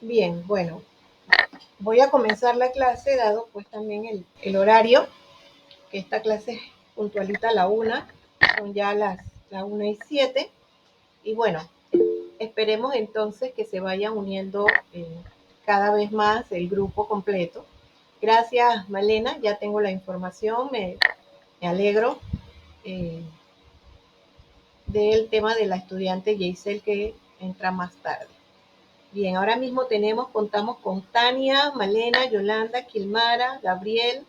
Bien, bueno, voy a comenzar la clase dado pues también el horario, que esta clase es puntualita a la una, son ya las 1:07, y bueno, esperemos entonces que se vayan uniendo cada vez más el grupo completo. Gracias, Malena, ya tengo la información, me alegro eh, del tema de la estudiante Yeisel que entra más tarde. Bien, ahora mismo contamos con Tania, Malena, Yolanda, Kilmara, Gabriel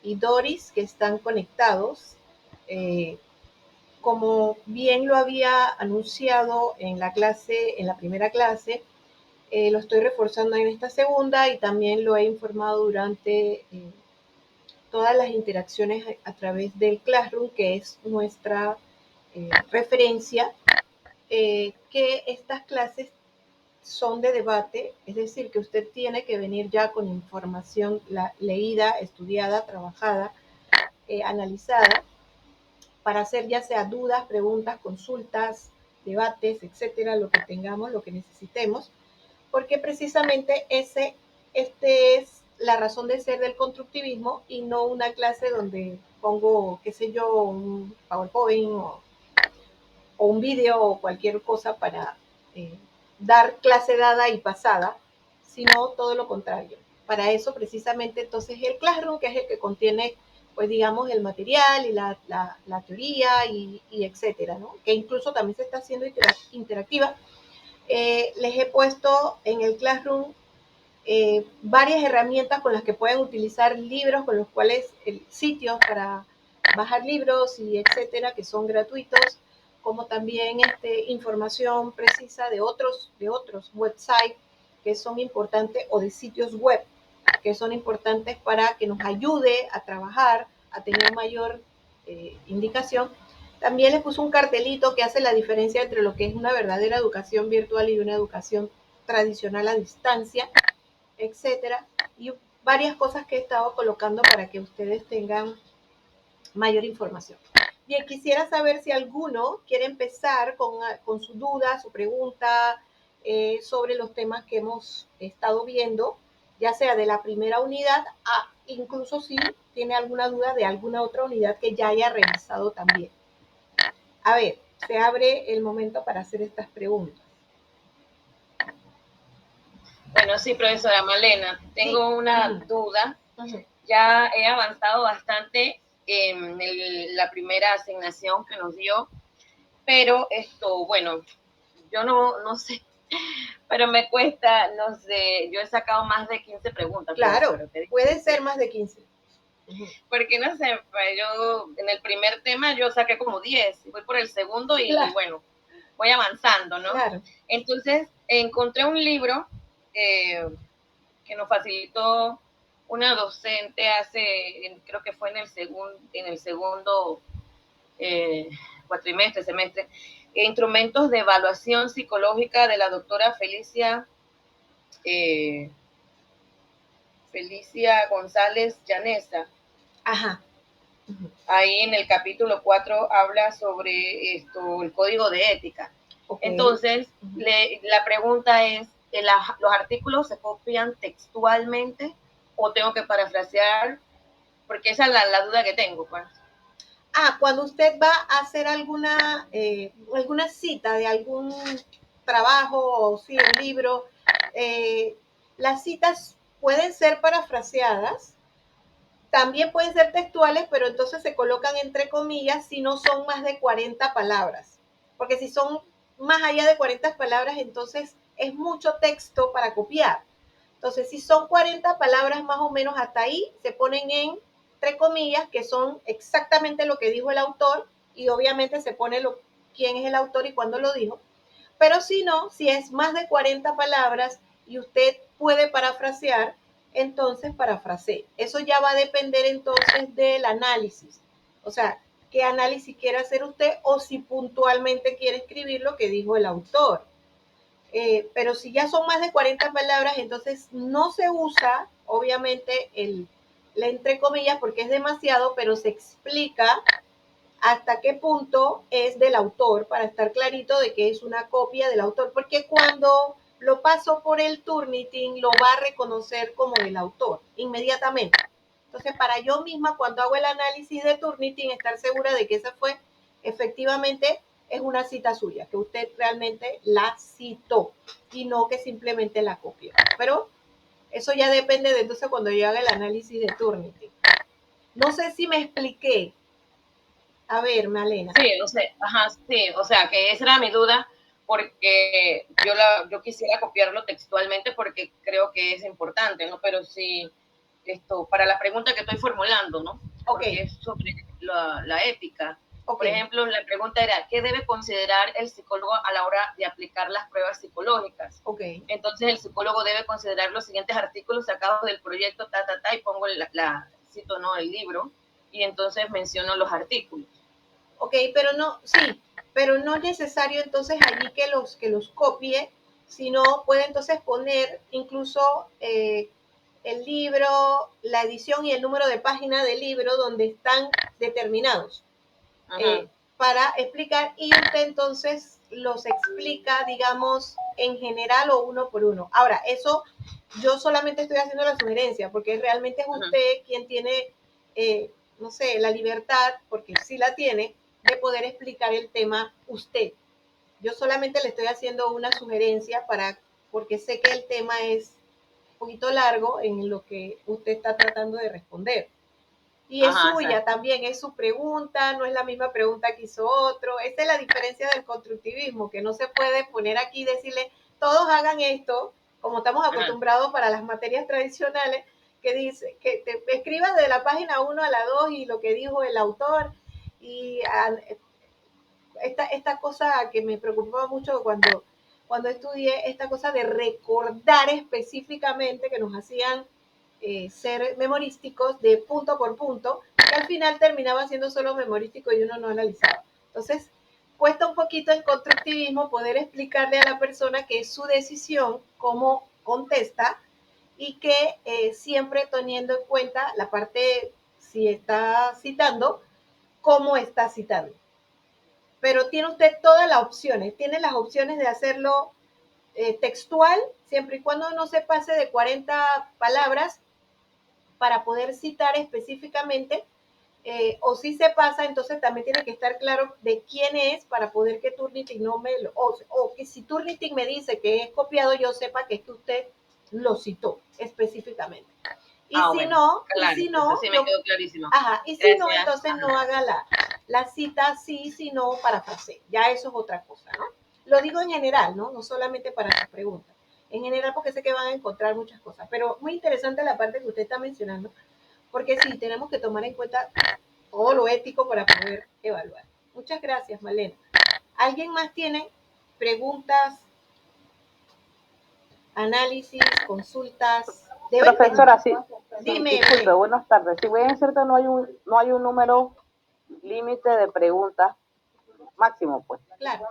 y Doris que están conectados. Eh, como bien lo había anunciado en la clase, en la primera clase, lo estoy reforzando en esta segunda y también lo he informado durante todas las interacciones a través del Classroom, que es nuestra referencia, que estas clases son de debate, es decir, que usted tiene que venir ya con información leída, estudiada, trabajada, analizada, para hacer ya sea dudas, preguntas, consultas, debates, etcétera, lo que tengamos, lo que necesitemos, porque precisamente este es la razón de ser del constructivismo y no una clase donde pongo, qué sé yo, un PowerPoint o un video o cualquier cosa para eh, dar clase dada y pasada, sino todo lo contrario. Para eso precisamente entonces el Classroom, que es el que contiene, pues digamos, el material y la teoría y etcétera, ¿no? Que incluso también se está haciendo interactiva. Les he puesto en el Classroom varias herramientas con las que pueden utilizar libros, con los cuales sitios para bajar libros y etcétera, que son gratuitos, como también información precisa de otros websites que son importantes o de sitios web que son importantes para que nos ayude a trabajar, a tener mayor indicación. También les puse un cartelito que hace la diferencia entre lo que es una verdadera educación virtual y una educación tradicional a distancia, etcétera, y varias cosas que he estado colocando para que ustedes tengan mayor información. Bien, quisiera saber si alguno quiere empezar con su duda, su pregunta sobre los temas que hemos estado viendo, ya sea de la primera unidad, incluso si tiene alguna duda de alguna otra unidad que ya haya revisado también. A ver, se abre el momento para hacer estas preguntas. Bueno, sí, profesora Malena, tengo una duda. Ya he avanzado bastante en la primera asignación que nos dio, pero bueno, yo no sé, pero me cuesta, no sé, yo he sacado más de 15 preguntas. Claro, puede ser más de 15. Porque no sé, yo en el primer tema yo saqué como 10, voy por el segundo y bueno, voy avanzando, ¿no? Claro. Entonces encontré un libro que nos facilitó una docente creo que fue en el segundo cuatrimestre, semestre, instrumentos de evaluación psicológica de la doctora Felicia González Llanesa. Ajá. Ahí en el capítulo 4 habla sobre el código de ética. Okay. Entonces, la pregunta es, ¿los artículos se copian textualmente o tengo que parafrasear? Porque esa es la duda que tengo, pues. Cuando usted va a hacer alguna cita de algún trabajo o sí, un libro, las citas pueden ser parafraseadas, también pueden ser textuales, pero entonces se colocan entre comillas si no son más de 40 palabras. Porque si son más allá de 40 palabras, entonces es mucho texto para copiar. Entonces, si son 40 palabras más o menos hasta ahí, se ponen entre comillas, que son exactamente lo que dijo el autor, y obviamente se pone quién es el autor y cuándo lo dijo. Pero si no, si es más de 40 palabras y usted puede parafrasear, entonces parafrasee. Eso ya va a depender entonces del análisis. O sea, qué análisis quiere hacer usted o si puntualmente quiere escribir lo que dijo el autor. Pero si ya son más de 40 palabras, entonces no se usa, obviamente, la entre comillas porque es demasiado, pero se explica hasta qué punto es del autor para estar clarito de que es una copia del autor. Porque cuando lo paso por el Turnitin, lo va a reconocer como el autor inmediatamente. Entonces, para yo misma, cuando hago el análisis de Turnitin, estar segura de que esa fue efectivamente es una cita suya, que usted realmente la citó y no que simplemente la copió. Pero eso ya depende de entonces cuando yo haga el análisis de Turnitin. No sé si me expliqué. A ver, Malena. Sí, o sea, ajá, sí, o sea, que esa era mi duda, porque yo quisiera copiarlo textualmente porque creo que es importante, ¿no? Pero sí, para la pregunta que estoy formulando, ¿no? Porque Okay. es sobre la ética. Okay. Por ejemplo, la pregunta era, ¿qué debe considerar el psicólogo a la hora de aplicar las pruebas psicológicas? Okay. Entonces, el psicólogo debe considerar los siguientes artículos sacados del proyecto, y pongo cito, ¿no? El libro, y entonces menciono los artículos. Ok, pero no, sí, pero no es necesario entonces allí que los copie, sino puede entonces poner incluso el libro, la edición y el número de página del libro donde están determinados para explicar, y usted entonces los explica, digamos, en general o uno por uno. Ahora, eso yo solamente estoy haciendo la sugerencia porque realmente es usted quien tiene, no sé, la libertad, porque sí la tiene, de poder explicar el tema usted. Yo solamente le estoy haciendo una sugerencia porque sé que el tema es un poquito largo en lo que usted está tratando de responder. Y es suya, exacto. También es su pregunta, no es la misma pregunta que hizo otro. Esa es la diferencia del constructivismo, que no se puede poner aquí y decirle, todos hagan esto, como estamos acostumbrados para las materias tradicionales, que dice, que te escribas de la página 1 a la 2 y lo que dijo el autor. Y esta cosa que me preocupaba mucho cuando estudié, esta cosa de recordar específicamente que nos hacían ser memorísticos de punto por punto, que al final terminaba siendo solo memorístico y uno no analizaba. Entonces, cuesta un poquito en constructivismo poder explicarle a la persona que es su decisión, cómo contesta, y que siempre teniendo en cuenta la parte, si está citando, cómo está citando. Pero tiene usted todas las opciones, tiene las opciones de hacerlo textual, siempre y cuando no se pase de 40 palabras, para poder citar específicamente, o si se pasa, entonces también tiene que estar claro de quién es para poder que Turnitin no me lo, o que si Turnitin me dice que es copiado, yo sepa que es que usted lo citó específicamente. Y si no, claro, y si no, sí me quedó clarísimo. Ajá, y si no, entonces no haga la cita sí, si no, parafrasee. Ya eso es otra cosa, ¿no? Lo digo en general, ¿no? No solamente para sus preguntas. En general, porque sé que van a encontrar muchas cosas. Pero muy interesante la parte que usted está mencionando, porque sí, tenemos que tomar en cuenta todo lo ético para poder evaluar. Muchas gracias, Malena. ¿Alguien más tiene preguntas, análisis, consultas? Profesora, sí, dime. Disculpe, buenas tardes. Si bien es cierto, no hay un número límite de preguntas máximo, pues. Claro.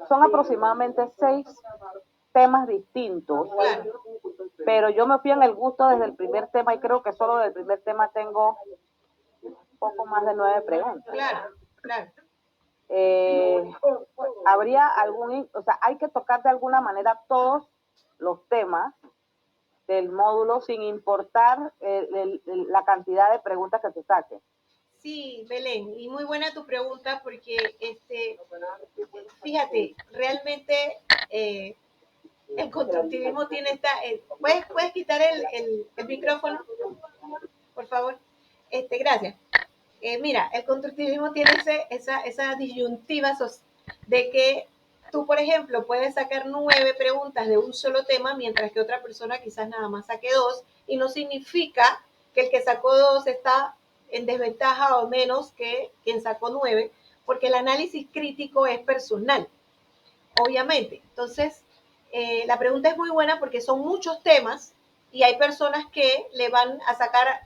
Son aproximadamente 6 temas distintos. Claro. Pero yo me fui en el gusto desde el primer tema y creo que solo del primer tema tengo un poco más de 9 preguntas. Claro, claro. Habría o sea, hay que tocar de alguna manera todos los temas del módulo sin importar la cantidad de preguntas que se saquen. Sí, Belén, y muy buena tu pregunta porque, fíjate, realmente el constructivismo tiene esta... ¿Puedes quitar el micrófono, por favor? Gracias. Mira, el constructivismo tiene esa disyuntiva de que tú, por ejemplo, puedes sacar 9 preguntas de un solo tema, mientras que otra persona quizás nada más saque 2, y no significa que el que sacó 2 está en desventaja o menos que quien sacó 9, porque el análisis crítico es personal, obviamente. Entonces, la pregunta es muy buena porque son muchos temas y hay personas que le van a sacar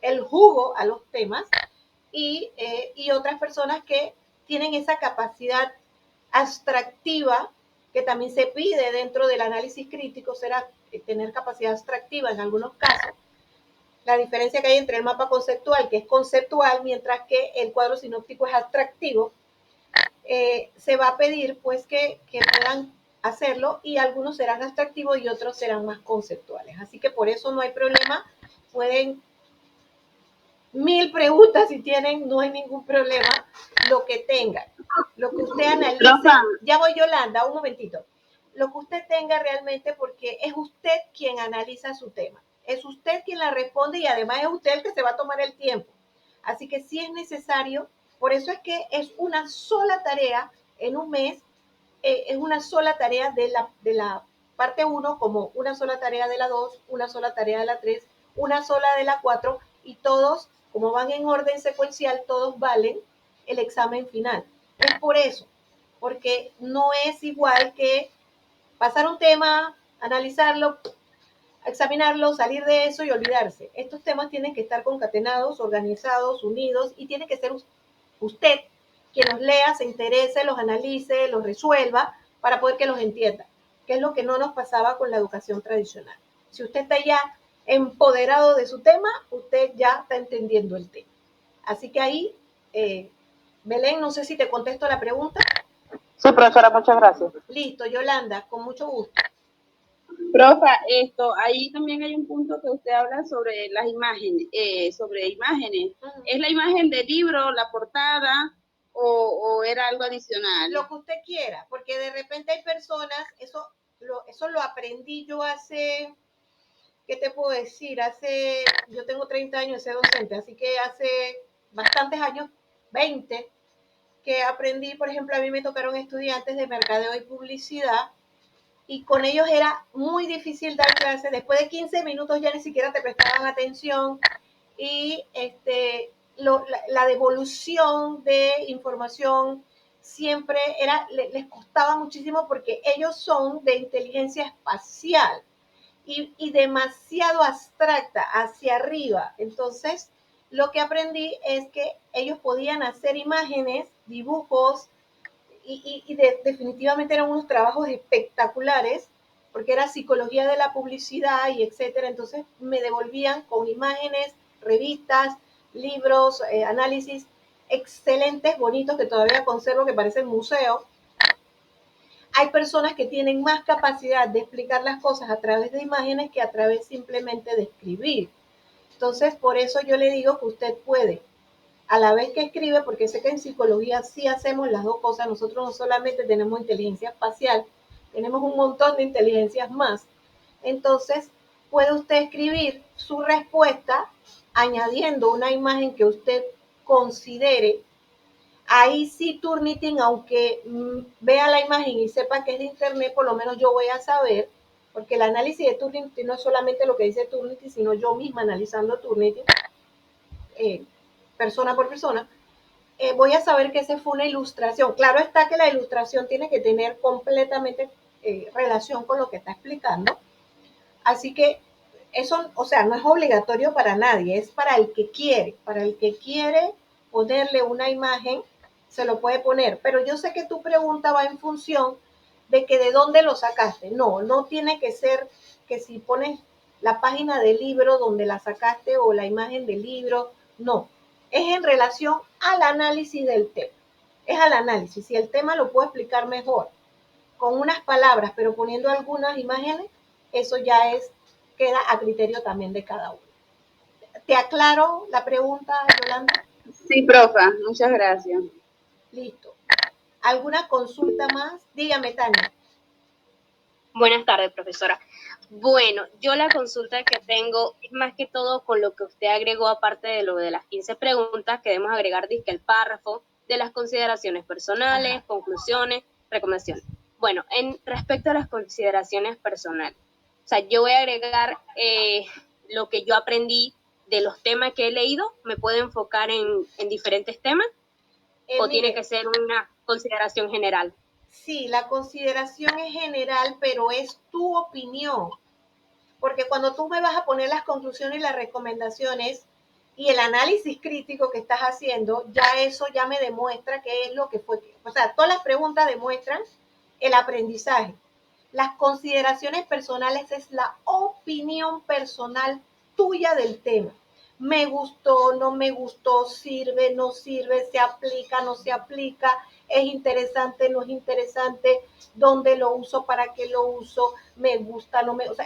el jugo a los temas y otras personas que tienen esa capacidad abstractiva que también se pide dentro del análisis crítico, será tener capacidad abstractiva en algunos casos. La diferencia que hay entre el mapa conceptual, que es conceptual, mientras que el cuadro sinóptico es abstractivo. se va a pedir pues que puedan hacerlo, y algunos serán abstractivos y otros serán más conceptuales. Así que por eso no hay problema, pueden 1000 preguntas si tienen, no hay ningún problema, lo que tengan, lo que usted analice. Ya voy, Yolanda, un momentito. Lo que usted tenga realmente, porque es usted quien analiza su tema, es usted quien la responde y además es usted el que se va a tomar el tiempo. Así que sí es necesario, por eso es que es una sola tarea en un mes, es una sola tarea de la parte 1, como una sola tarea de la 2, una sola tarea de la 3, una sola de la 4, y todos, como van en orden secuencial, todos valen el examen final. Es por eso, porque no es igual que pasar un tema, analizarlo, examinarlo, salir de eso y olvidarse. Estos temas tienen que estar concatenados, organizados, unidos, y tiene que ser usted quien los lea, se interese, los analice, los resuelva para poder que los entienda, que es lo que no nos pasaba con la educación tradicional. Si usted está ya empoderado de su tema, usted ya está entendiendo el tema. Así que ahí, Belén, no sé si te contesto la pregunta. Sí, profesora, muchas gracias. Listo, Yolanda, con mucho gusto. Profa, ahí también hay un punto que usted habla sobre las imágenes, sobre imágenes. ¿Es la imagen del libro, la portada, o era algo adicional? Lo que usted quiera, porque de repente hay personas, eso lo aprendí yo hace, ¿qué te puedo decir? Yo tengo 30 años de ser docente, así que hace bastantes años, 20, que aprendí. Por ejemplo, a mí me tocaron estudiantes de mercadeo y publicidad, y con ellos era muy difícil dar clases. Después de 15 minutos ya ni siquiera te prestaban atención, y la devolución de información siempre les costaba muchísimo, porque ellos son de inteligencia espacial y demasiado abstracta hacia arriba. Entonces, lo que aprendí es que ellos podían hacer imágenes, dibujos, definitivamente eran unos trabajos espectaculares, porque era psicología de la publicidad y etcétera. Entonces me devolvían con imágenes, revistas, libros, análisis excelentes, bonitos, que todavía conservo, que parecen museo. Hay personas que tienen más capacidad de explicar las cosas a través de imágenes que a través simplemente de escribir. Entonces, por eso yo le digo que usted puede, a la vez que escribe, porque sé que en psicología sí hacemos las dos cosas. Nosotros no solamente tenemos inteligencia espacial, tenemos un montón de inteligencias más. Entonces, puede usted escribir su respuesta añadiendo una imagen que usted considere. Ahí sí Turnitin, aunque vea la imagen y sepa que es de internet, por lo menos yo voy a saber, porque el análisis de Turnitin no es solamente lo que dice Turnitin, sino yo misma analizando Turnitin, persona por persona, voy a saber que esa fue una ilustración. Claro está que la ilustración tiene que tener completamente relación con lo que está explicando. Así que eso, o sea, no es obligatorio para nadie, es para el que quiere. Para el que quiere ponerle una imagen, se lo puede poner. Pero yo sé que tu pregunta va en función de que de dónde lo sacaste. No, no tiene que ser que si pones la página del libro donde la sacaste o la imagen del libro, no. Es en relación al análisis del tema. Es al análisis. Si el tema lo puedo explicar mejor con unas palabras, pero poniendo algunas imágenes, eso ya queda a criterio también de cada uno. ¿Te aclaro la pregunta, Yolanda? Sí, profa, muchas gracias. Listo. ¿Alguna consulta más? Dígame, Tania. Buenas tardes, profesora. Bueno, yo la consulta que tengo es más que todo con lo que usted agregó, aparte de lo de las 15 preguntas, que debemos agregar, dice, el párrafo de las consideraciones personales, ajá, conclusiones, recomendaciones. Bueno, en respecto a las consideraciones personales, o sea, yo voy a agregar lo que yo aprendí de los temas que he leído. ¿Me puedo enfocar en diferentes temas? ¿O mire, tiene que ser una consideración general? Sí, la consideración es general, pero es tu opinión. Porque cuando tú me vas a poner las conclusiones y las recomendaciones y el análisis crítico que estás haciendo, ya eso ya me demuestra qué es lo que fue. O sea, todas las preguntas demuestran el aprendizaje. Las consideraciones personales es la opinión personal tuya del tema. me gustó, no me gustó, sirve, no sirve, se aplica, no se aplica, es interesante, no es interesante, dónde lo uso, para qué lo uso, me gusta, no me, o sea,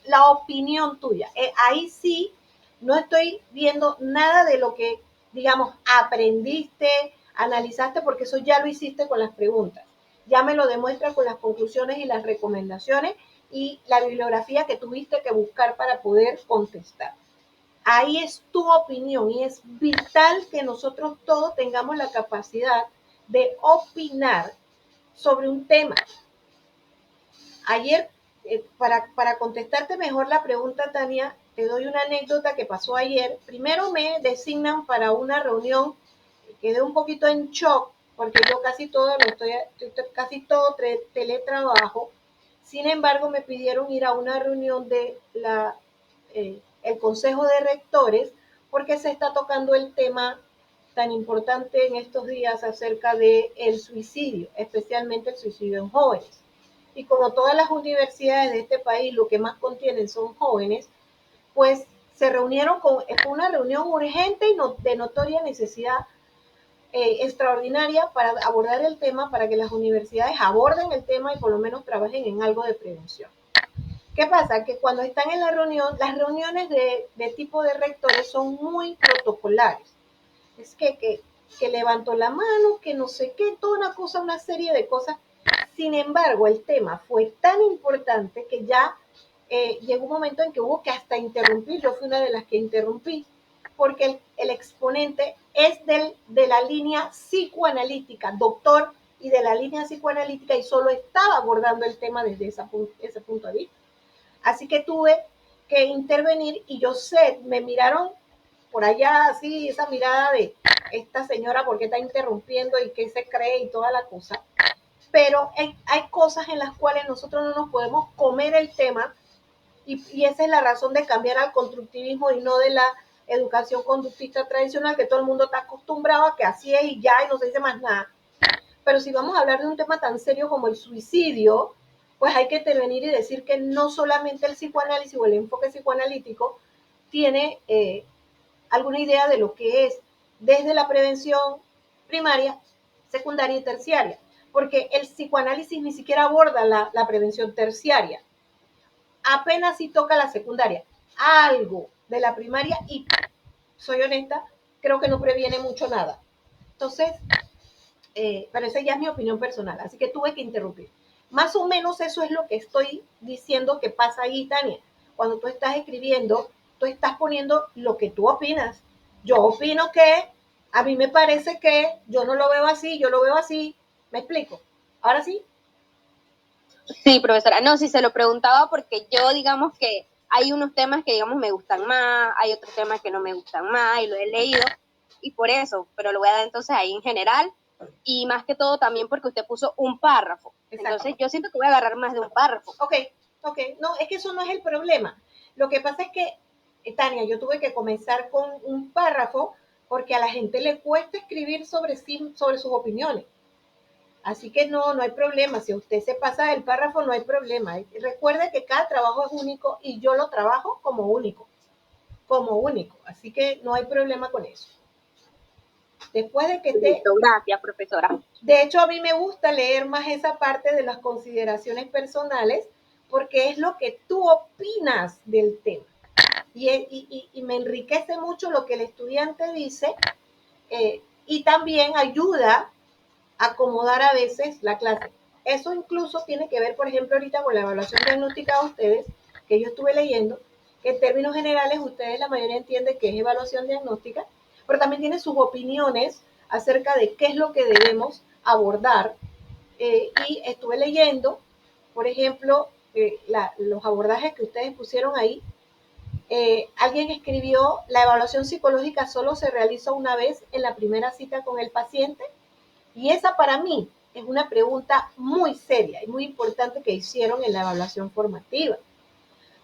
la opinión tuya. Ahí sí no estoy viendo nada de lo que, digamos, aprendiste, analizaste, porque eso ya lo hiciste con las preguntas. Ya me lo demuestra con las conclusiones y las recomendaciones y la bibliografía que tuviste que buscar para poder contestar. Ahí es tu opinión y es vital que nosotros todos tengamos la capacidad de opinar sobre un tema. Ayer, para contestarte mejor la pregunta, Tania, te doy una anécdota que pasó ayer. Primero me designan para una reunión, quedé un poquito en shock porque yo casi todo teletrabajo. Sin embargo, me pidieron ir a una reunión de el Consejo de Rectores porque se está tocando el tema tan importante en estos días acerca del suicidio, especialmente el suicidio en jóvenes. Y como todas las universidades de este país lo que más contienen son jóvenes, pues se reunieron fue una reunión urgente y de notoria necesidad extraordinaria para abordar el tema, para que las universidades aborden el tema y por lo menos trabajen en algo de prevención. ¿Qué pasa? Que cuando están en la reunión, las reuniones de tipo de rectores son muy protocolares. Es que levantó la mano, que no sé qué, toda una cosa, una serie de cosas. Sin embargo, el tema fue tan importante que ya llegó un momento en que hubo que hasta interrumpir. Yo fui una de las que interrumpí, porque el exponente es de la línea psicoanalítica, doctor, y de la línea psicoanalítica, y solo estaba abordando el tema desde ese punto de vista. Así que tuve que intervenir y yo sé, me miraron por allá así, esa mirada de esta señora, ¿por qué está interrumpiendo y qué se cree y toda la cosa? Pero hay cosas en las cuales nosotros no nos podemos comer el tema y esa es la razón de cambiar al constructivismo y no de la educación conductista tradicional, que todo el mundo está acostumbrado a que así es y ya, y no se dice más nada. Pero si vamos a hablar de un tema tan serio como el suicidio, pues hay que intervenir y decir que no solamente el psicoanálisis o el enfoque psicoanalítico tiene alguna idea de lo que es desde la prevención primaria, secundaria y terciaria, porque el psicoanálisis ni siquiera aborda la prevención terciaria, apenas si toca la secundaria, algo de la primaria y, soy honesta, creo que no previene mucho nada. Entonces, pero esa ya es mi opinión personal, así que tuve que interrumpir. Más o menos eso es lo que estoy diciendo que pasa ahí, Tania. Cuando tú estás escribiendo, tú estás poniendo lo que tú opinas. Yo opino que, a mí me parece que, yo no lo veo así, yo lo veo así. ¿Me explico? Ahora sí. Sí, profesora. No, sí se lo preguntaba porque yo, digamos que hay unos temas que, digamos, me gustan más, hay otros temas que no me gustan más y lo he leído y por eso, pero lo voy a dar entonces ahí en general y más que todo también porque usted puso un párrafo. Exacto. Entonces yo siento que voy a agarrar más de un párrafo. Ok. No, es que eso no es el problema. Lo que pasa es que, Tania, yo tuve que comenzar con un párrafo porque a la gente le cuesta escribir sobre sí, sobre sus opiniones. Así que no hay problema. Si usted se pasa del párrafo, no hay problema. Recuerde que cada trabajo es único y yo lo trabajo como único. Así que no hay problema con eso. Después de que Gracias, profesora. De hecho, a mí me gusta leer más esa parte de las consideraciones personales porque es lo que tú opinas del tema. Y me enriquece mucho lo que el estudiante dice y también ayuda a acomodar a veces la clase. Eso incluso tiene que ver, por ejemplo, ahorita con la evaluación diagnóstica de ustedes, que yo estuve leyendo, que en términos generales ustedes la mayoría entiende que es evaluación diagnóstica, pero también tiene sus opiniones acerca de qué es lo que debemos abordar. Y estuve leyendo, por ejemplo, los abordajes que ustedes pusieron ahí. Alguien escribió, la evaluación psicológica solo se realiza una vez en la primera cita con el paciente. Y esa para mí es una pregunta muy seria y muy importante que hicieron en la evaluación formativa.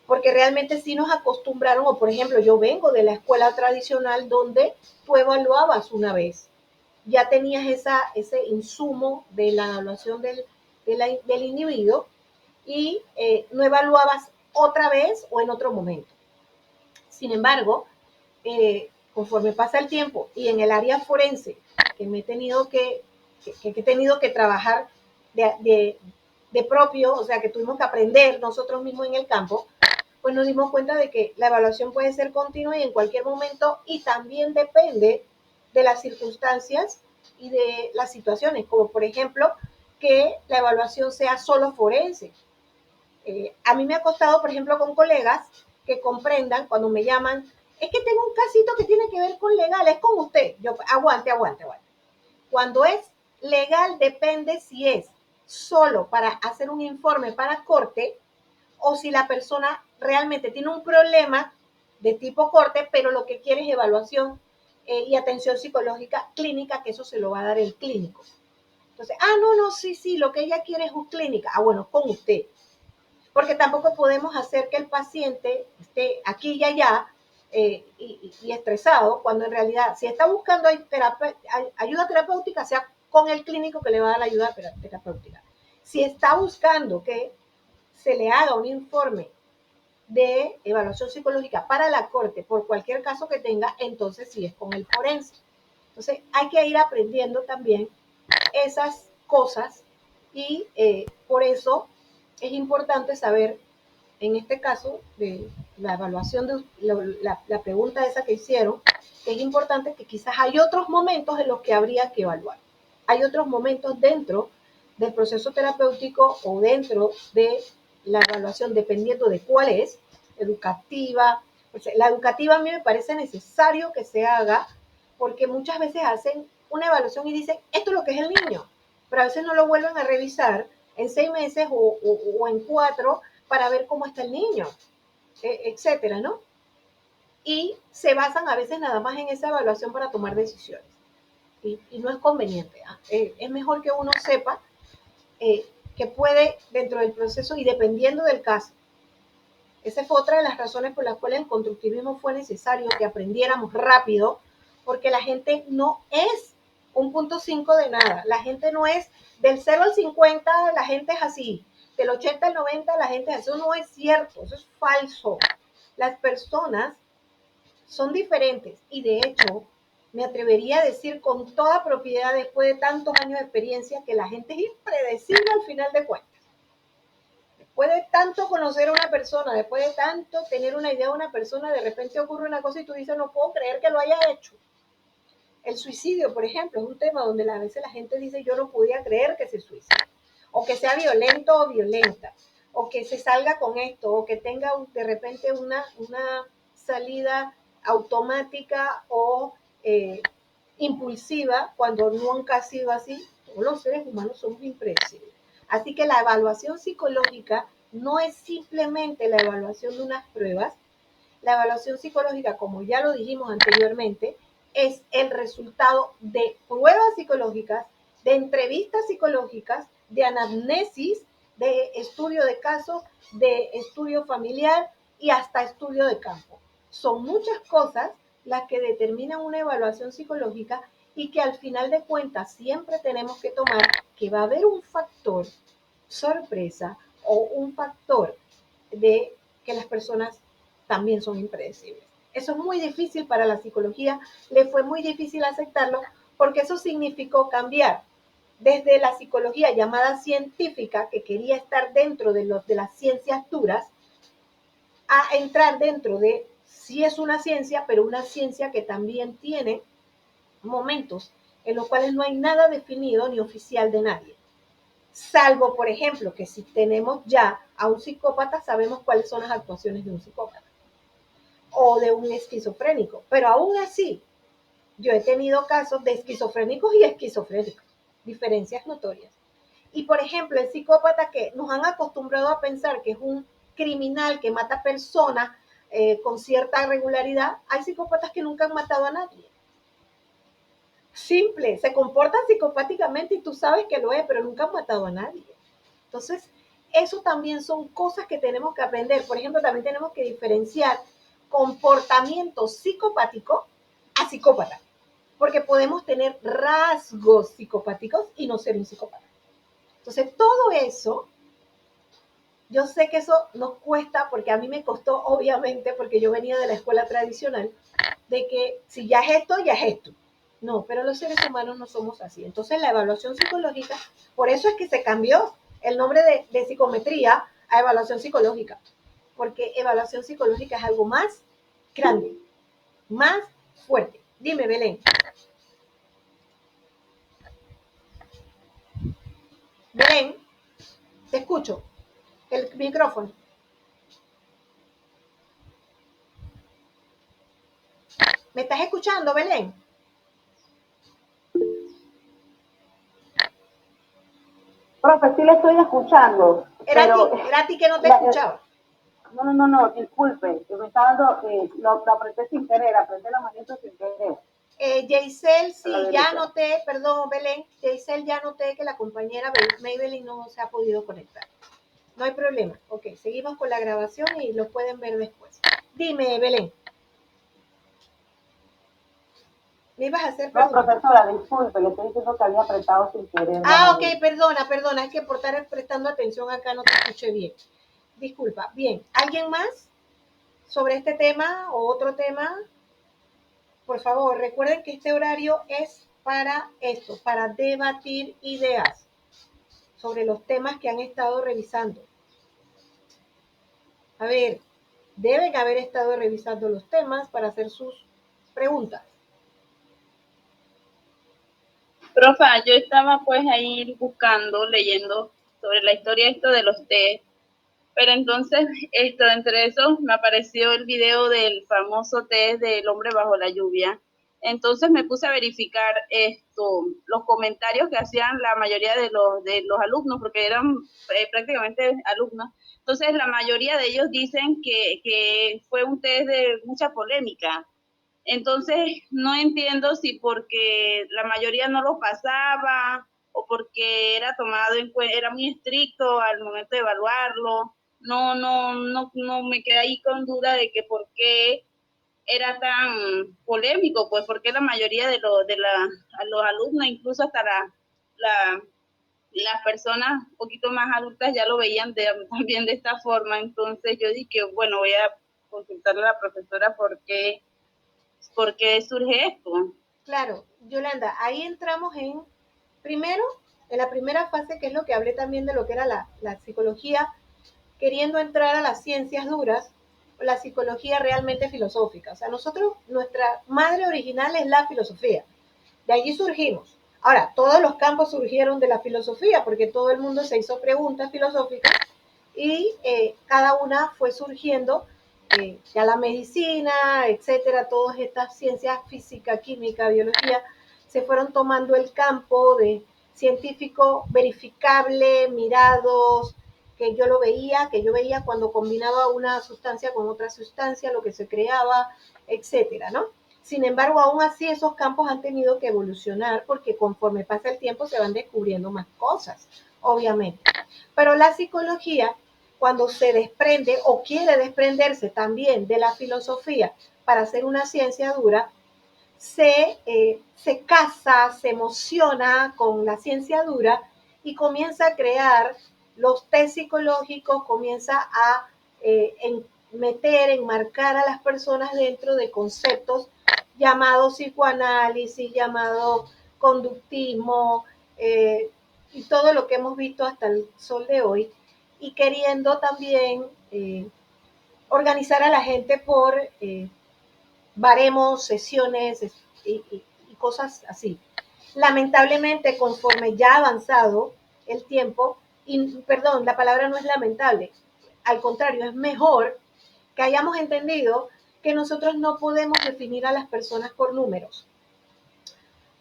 Porque realmente sí nos acostumbraron, o por ejemplo, yo vengo de la escuela tradicional donde tú evaluabas una vez. Ya tenías ese insumo de la evaluación del individuo y no evaluabas otra vez o en otro momento. Sin embargo, conforme pasa el tiempo y en el área forense, que me he tenido que he tenido que trabajar de propio, o sea, que tuvimos que aprender nosotros mismos en el campo, pues nos dimos cuenta de que la evaluación puede ser continua y en cualquier momento, y también depende de las circunstancias y de las situaciones, como por ejemplo que la evaluación sea solo forense. A mí me ha costado, por ejemplo, con colegas que comprendan cuando me llaman, es que tengo un casito que tiene que ver con legal, es con usted. Yo, aguante. Cuando es legal depende si es solo para hacer un informe para corte o si la persona realmente tiene un problema de tipo corte, pero lo que quiere es evaluación y atención psicológica clínica, que eso se lo va a dar el clínico. Entonces, no, sí, lo que ella quiere es un clínica. Bueno, con usted. Porque tampoco podemos hacer que el paciente esté aquí y allá y estresado, cuando en realidad, si está buscando ayuda terapéutica, sea con el clínico que le va a dar la ayuda terapéutica. Si está buscando que se le haga un informe de evaluación psicológica para la corte, por cualquier caso que tenga, entonces sí es con el forense. Entonces hay que ir aprendiendo también esas cosas y por eso es importante saber, en este caso, de la evaluación de la pregunta esa que hicieron, es importante que quizás hay otros momentos en los que habría que evaluar. Hay otros momentos dentro del proceso terapéutico o dentro de la evaluación, dependiendo de cuál es, educativa. La educativa a mí me parece necesario que se haga porque muchas veces hacen una evaluación y dicen, esto es lo que es el niño, pero a veces no lo vuelven a revisar en 6 meses o en 4 para ver cómo está el niño, etcétera, ¿no? Y se basan a veces nada más en esa evaluación para tomar decisiones. Y no es conveniente. Es mejor que uno sepa que puede, dentro del proceso y dependiendo del caso. Esa fue otra de las razones por las cuales el constructivismo fue necesario que aprendiéramos rápido, porque la gente no es un punto 5 de nada. La gente no es del 0 al 50, la gente es así. Del 80 al 90, la gente es así. Eso no es cierto, eso es falso. Las personas son diferentes y de hecho me atrevería a decir con toda propiedad después de tantos años de experiencia que la gente es impredecible al final de cuentas. Después de tanto conocer a una persona, después de tanto tener una idea de una persona, de repente ocurre una cosa y tú dices, no puedo creer que lo haya hecho. El suicidio, por ejemplo, es un tema donde a veces la gente dice, yo no podía creer que se suicide, o que sea violento o violenta, o que se salga con esto, o que tenga de repente una salida automática o impulsiva, cuando nunca ha sido así. Todos los seres humanos somos impredecibles. Así que la evaluación psicológica no es simplemente la evaluación de unas pruebas. La evaluación psicológica, como ya lo dijimos anteriormente, es el resultado de pruebas psicológicas, de entrevistas psicológicas, de anamnesis, de estudio de casos, de estudio familiar y hasta estudio de campo. Son muchas cosas las que determinan una evaluación psicológica y que al final de cuentas siempre tenemos que tomar que va a haber un factor sorpresa o un factor de que las personas también son impredecibles. Eso es muy difícil para la psicología, le fue muy difícil aceptarlo porque eso significó cambiar desde la psicología llamada científica, que quería estar dentro de las ciencias duras, a entrar dentro de, sí es una ciencia, pero una ciencia que también tiene momentos en los cuales no hay nada definido ni oficial de nadie. Salvo, por ejemplo, que si tenemos ya a un psicópata, sabemos cuáles son las actuaciones de un psicópata o de un esquizofrénico. Pero aún así, yo he tenido casos de esquizofrénicos y esquizofrénicos, diferencias notorias. Y, por ejemplo, el psicópata que nos han acostumbrado a pensar que es un criminal que mata personas con cierta regularidad, hay psicópatas que nunca han matado a nadie. Simple, se comportan psicopáticamente y tú sabes que lo es, pero nunca han matado a nadie. Entonces, eso también son cosas que tenemos que aprender. Por ejemplo, también tenemos que diferenciar comportamiento psicopático a psicópata, porque podemos tener rasgos psicopáticos y no ser un psicópata. Entonces, todo eso Yo sé que eso nos cuesta, porque a mí me costó, obviamente, porque yo venía de la escuela tradicional, de que si ya es esto, ya es esto. No, pero los seres humanos no somos así. Entonces la evaluación psicológica, por eso es que se cambió el nombre de psicometría a evaluación psicológica, porque evaluación psicológica es algo más grande, más fuerte. Dime, Belén. Belén, te escucho. El micrófono. ¿Me estás escuchando, Belén? Profe, sí le estoy escuchando. Era a ti que no te escuchaba. No, disculpe, que me está dando, lo apreté sin querer, apreté la manito sin querer. Jaisel, sí, ya anoté, perdón, Belén, Jaisel, ya anoté que la compañera Maybelline no se ha podido conectar. No hay problema. Ok, seguimos con la grabación y lo pueden ver después. Dime, Belén. ¿Me ibas a hacer preguntas? No, profesora, disculpe, le estoy diciendo que había apretado sin querer. Ok, perdona, es que por estar prestando atención acá no te escuché bien. Disculpa. Bien, ¿alguien más sobre este tema o otro tema? Por favor, recuerden que este horario es para esto, para debatir ideas sobre los temas que han estado revisando. A ver, deben haber estado revisando los temas para hacer sus preguntas. Profa, yo estaba pues ahí buscando, leyendo sobre la historia esto de los test, pero entonces entre eso me apareció el video del famoso test del hombre bajo la lluvia. Entonces me puse a verificar los comentarios que hacían la mayoría de los alumnos, porque eran prácticamente alumnos. Entonces la mayoría de ellos dicen que fue un test de mucha polémica. Entonces, no entiendo si porque la mayoría no lo pasaba o porque era tomado en cuenta, era muy estricto al momento de evaluarlo. No me quedé ahí con duda de que por qué era tan polémico, pues porque la mayoría de los alumnos, incluso hasta las personas un poquito más adultas ya lo veían también de esta forma. Entonces yo dije, bueno, voy a consultarle a la profesora por qué surge esto. Claro, Yolanda, ahí entramos primero, en la primera fase, que es lo que hablé también de lo que era la psicología, queriendo entrar a las ciencias duras, la psicología realmente filosófica. O sea, nosotros, nuestra madre original es la filosofía. De allí surgimos. Ahora, todos los campos surgieron de la filosofía, porque todo el mundo se hizo preguntas filosóficas y cada una fue surgiendo, ya la medicina, etcétera, todas estas ciencias, física, química, biología, se fueron tomando el campo de científico verificable, mirados, que yo veía cuando combinaba una sustancia con otra sustancia, lo que se creaba, etcétera, ¿no? Sin embargo, aún así esos campos han tenido que evolucionar porque conforme pasa el tiempo se van descubriendo más cosas, obviamente. Pero la psicología, cuando se desprende o quiere desprenderse también de la filosofía para hacer una ciencia dura, se casa, se emociona con la ciencia dura y comienza a crear los test psicológicos, comienza a enmarcar a las personas dentro de conceptos llamados psicoanálisis, llamado conductismo, y todo lo que hemos visto hasta el sol de hoy, y queriendo también organizar a la gente por baremos, sesiones y cosas así. Lamentablemente, conforme ya ha avanzado el tiempo, y perdón, la palabra no es lamentable, al contrario, es mejor que hayamos entendido que nosotros no podemos definir a las personas por números,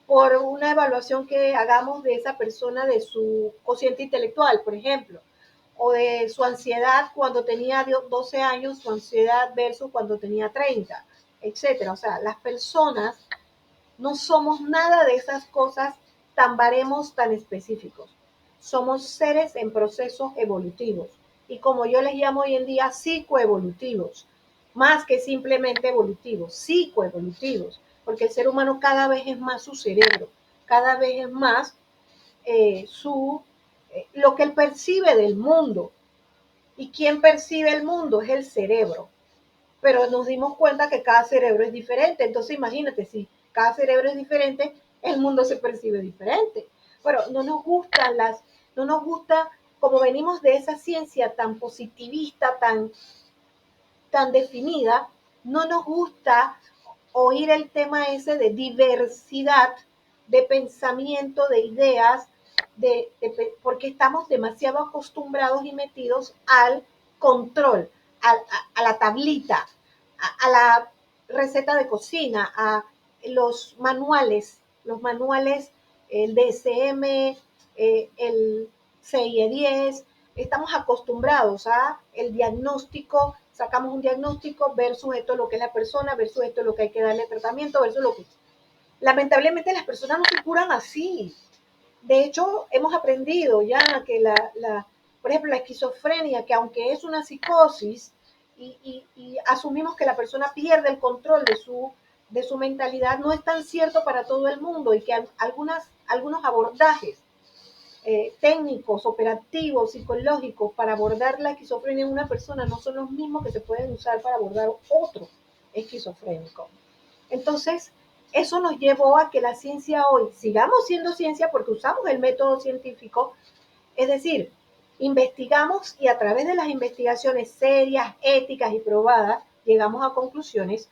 por una evaluación que hagamos de esa persona, de su cociente intelectual, por ejemplo, o de su ansiedad cuando tenía 12 años, su ansiedad versus cuando tenía 30, etcétera. O sea, las personas no somos nada de esas cosas tan baremos, tan específicos. Somos seres en procesos evolutivos y como yo les llamo hoy en día, psicoevolutivos, más que simplemente evolutivos, psicoevolutivos, porque el ser humano cada vez es más su cerebro, cada vez es más lo que él percibe del mundo. ¿Y quién percibe el mundo? Es el cerebro. Pero nos dimos cuenta que cada cerebro es diferente. Entonces imagínate, si cada cerebro es diferente, el mundo se percibe diferente. Pero no nos gusta, como venimos de esa ciencia tan positivista, tan definida, no nos gusta oír el tema ese de diversidad, de pensamiento, de ideas, porque estamos demasiado acostumbrados y metidos al control, a la tablita, a la receta de cocina, a los manuales, el DSM, el CIE-10, estamos acostumbrados a el diagnóstico, sacamos un diagnóstico versus esto es lo que es la persona, versus esto es lo que hay que darle tratamiento, versus lo que... Lamentablemente las personas no se curan así. De hecho, hemos aprendido ya que por ejemplo, la esquizofrenia, que aunque es una psicosis, y asumimos que la persona pierde el control de su mentalidad, no es tan cierto para todo el mundo y que algunos abordajes técnicos, operativos, psicológicos para abordar la esquizofrenia en una persona no son los mismos que se pueden usar para abordar otro esquizofrénico. Entonces, eso nos llevó a que la ciencia hoy, sigamos siendo ciencia porque usamos el método científico, es decir, investigamos y a través de las investigaciones serias, éticas y probadas, llegamos a conclusiones,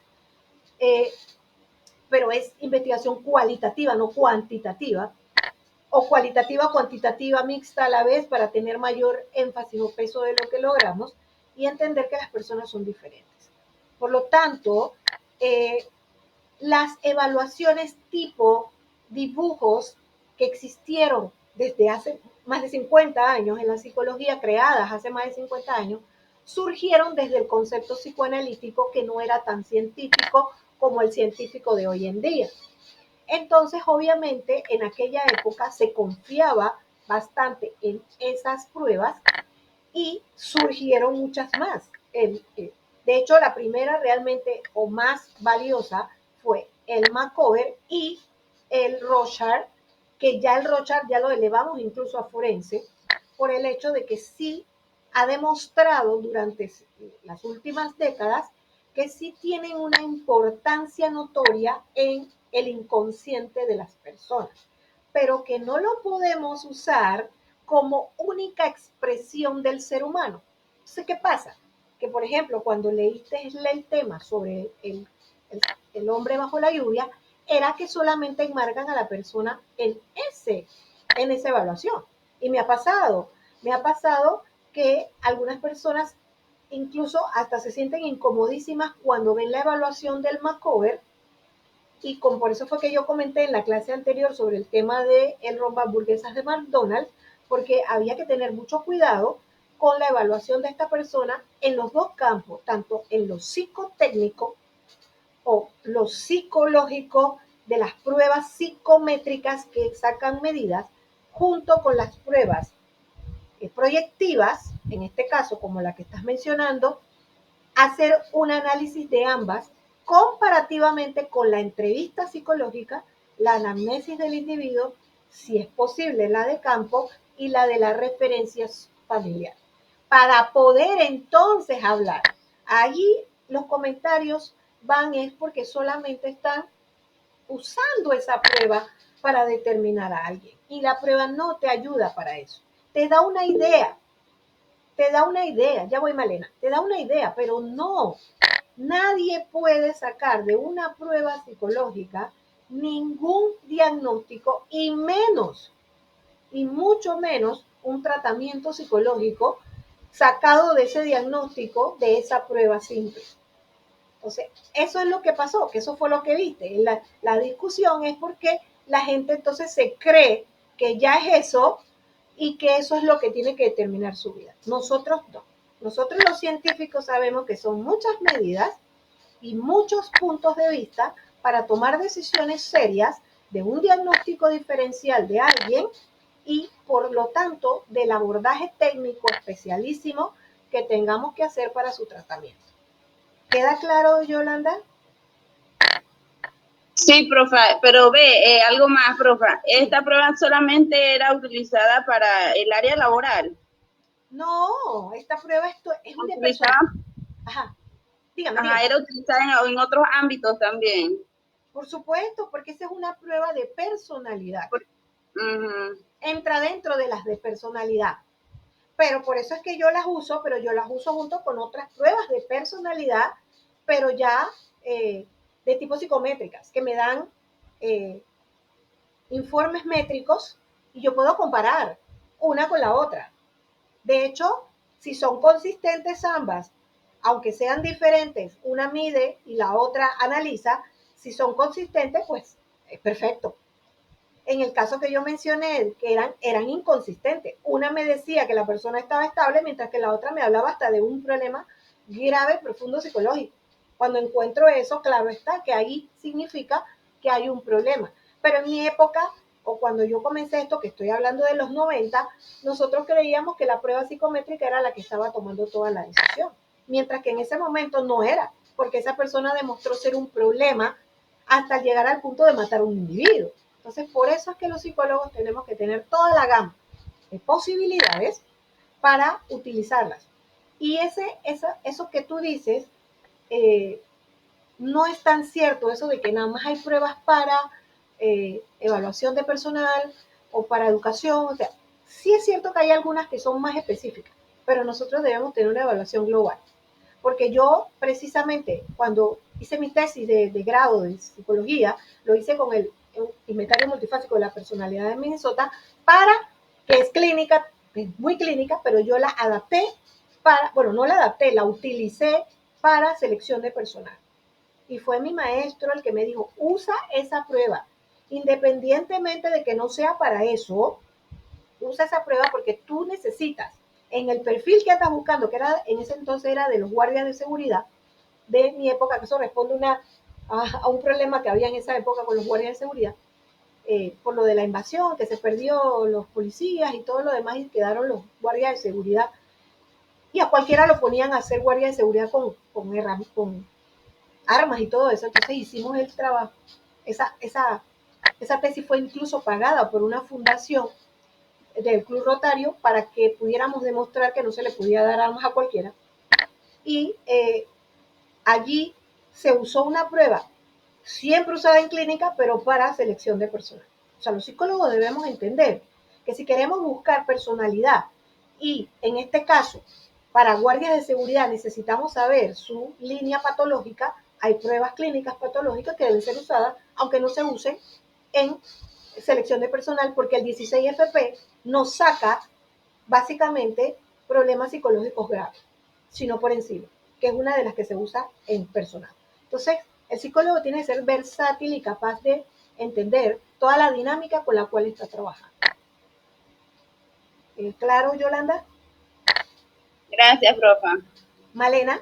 pero es investigación cualitativa, no cuantitativa, o cualitativa, cuantitativa, mixta a la vez para tener mayor énfasis o peso de lo que logramos y entender que las personas son diferentes. Por lo tanto, las evaluaciones tipo dibujos que existieron desde hace más de 50 años en la psicología, creadas hace más de 50 años, surgieron desde el concepto psicoanalítico que no era tan científico como el científico de hoy en día. Entonces, obviamente, en aquella época se confiaba bastante en esas pruebas y surgieron muchas más. De hecho, la primera realmente o más valiosa fue el Macover y el Rorschach, que ya el Rorschach ya lo elevamos incluso a forense, por el hecho de que sí ha demostrado durante las últimas décadas que sí tienen una importancia notoria en el inconsciente de las personas, pero que no lo podemos usar como única expresión del ser humano. Entonces, ¿qué pasa? Que, por ejemplo, cuando leíste el tema sobre el hombre bajo la lluvia, era que solamente enmarcan a la persona en esa evaluación. Y me ha pasado que algunas personas incluso hasta se sienten incomodísimas cuando ven la evaluación del Macover, y por eso fue que yo comenté en la clase anterior sobre el tema de el rompehamburguesas de McDonald's, porque había que tener mucho cuidado con la evaluación de esta persona en los dos campos, tanto en lo psicotécnico o lo psicológico de las pruebas psicométricas que sacan medidas, junto con las pruebas proyectivas, en este caso como la que estás mencionando, hacer un análisis de ambas comparativamente con la entrevista psicológica, la anamnesis del individuo, si es posible la de campo y la de las referencias familiares, para poder entonces hablar. Allí los comentarios van es porque solamente están usando esa prueba para determinar a alguien, y la prueba no te ayuda para eso. Te da una idea, ya voy Malena, te da una idea, pero no, nadie puede sacar de una prueba psicológica ningún diagnóstico y mucho menos un tratamiento psicológico sacado de ese diagnóstico, de esa prueba simple. Entonces, eso es lo que pasó, que eso fue lo que viste. La discusión es porque la gente entonces se cree que ya es eso y que eso es lo que tiene que determinar su vida. Nosotros no. Nosotros los científicos sabemos que son muchas medidas y muchos puntos de vista para tomar decisiones serias de un diagnóstico diferencial de alguien y, por lo tanto, del abordaje técnico especialísimo que tengamos que hacer para su tratamiento. ¿Queda claro, Yolanda? Sí, profa, pero ve, algo más, profa. ¿Esta prueba solamente era utilizada para el área laboral? No, esta prueba es de Utilizada, persona. Ajá, dígame. era utilizada en otros ámbitos también. Por supuesto, porque esa es una prueba de personalidad. Ujú. Entra dentro de las de personalidad. Pero por eso es que yo las uso, pero yo las uso junto con otras pruebas de personalidad, pero ya de tipo psicométricas, que me dan informes métricos y yo puedo comparar una con la otra. De hecho, si son consistentes ambas, aunque sean diferentes, una mide y la otra analiza, si son consistentes, pues es perfecto. En el caso que yo mencioné, que eran inconsistentes. Una me decía que la persona estaba estable, mientras que la otra me hablaba hasta de un problema grave, profundo psicológico. Cuando encuentro eso, claro está que ahí significa que hay un problema. Pero en mi época, o cuando yo comencé esto, que estoy hablando de los 90, nosotros creíamos que la prueba psicométrica era la que estaba tomando toda la decisión. Mientras que en ese momento no era, porque esa persona demostró ser un problema hasta llegar al punto de matar a un individuo. Entonces, por eso es que los psicólogos tenemos que tener toda la gama de posibilidades para utilizarlas. Y eso que tú dices, no es tan cierto, eso de que nada más hay pruebas para evaluación de personal o para educación. O sea, sí es cierto que hay algunas que son más específicas, pero nosotros debemos tener una evaluación global. Porque yo, precisamente, cuando hice mi tesis de grado de psicología, lo hice con el inventario multifásico de la personalidad de Minnesota, que es clínica, es muy clínica, pero yo la adapté bueno, no la adapté, la utilicé para selección de personal. Y fue mi maestro el que me dijo, usa esa prueba, independientemente de que no sea para eso, usa esa prueba porque tú necesitas en el perfil que estás buscando, que era en ese entonces era de los guardias de seguridad de mi época, que eso responde a un problema que había en esa época con los guardias de seguridad, por lo de la invasión, que se perdió los policías y todo lo demás y quedaron los guardias de seguridad. Y a cualquiera lo ponían a hacer guardia de seguridad con armas y todo eso. Entonces hicimos el trabajo. Esa tesis fue incluso pagada por una fundación del Club Rotario para que pudiéramos demostrar que no se le podía dar armas a cualquiera. Y allí se usó una prueba siempre usada en clínica, pero para selección de personal. O sea, los psicólogos debemos entender que si queremos buscar personalidad y en este caso para guardias de seguridad necesitamos saber su línea patológica, hay pruebas clínicas patológicas que deben ser usadas, aunque no se usen en selección de personal, porque el 16FP nos saca básicamente problemas psicológicos graves, sino por encima, que es una de las que se usa en personal. Entonces, el psicólogo tiene que ser versátil y capaz de entender toda la dinámica con la cual está trabajando. ¿Claro, Yolanda? Gracias, profa. Malena.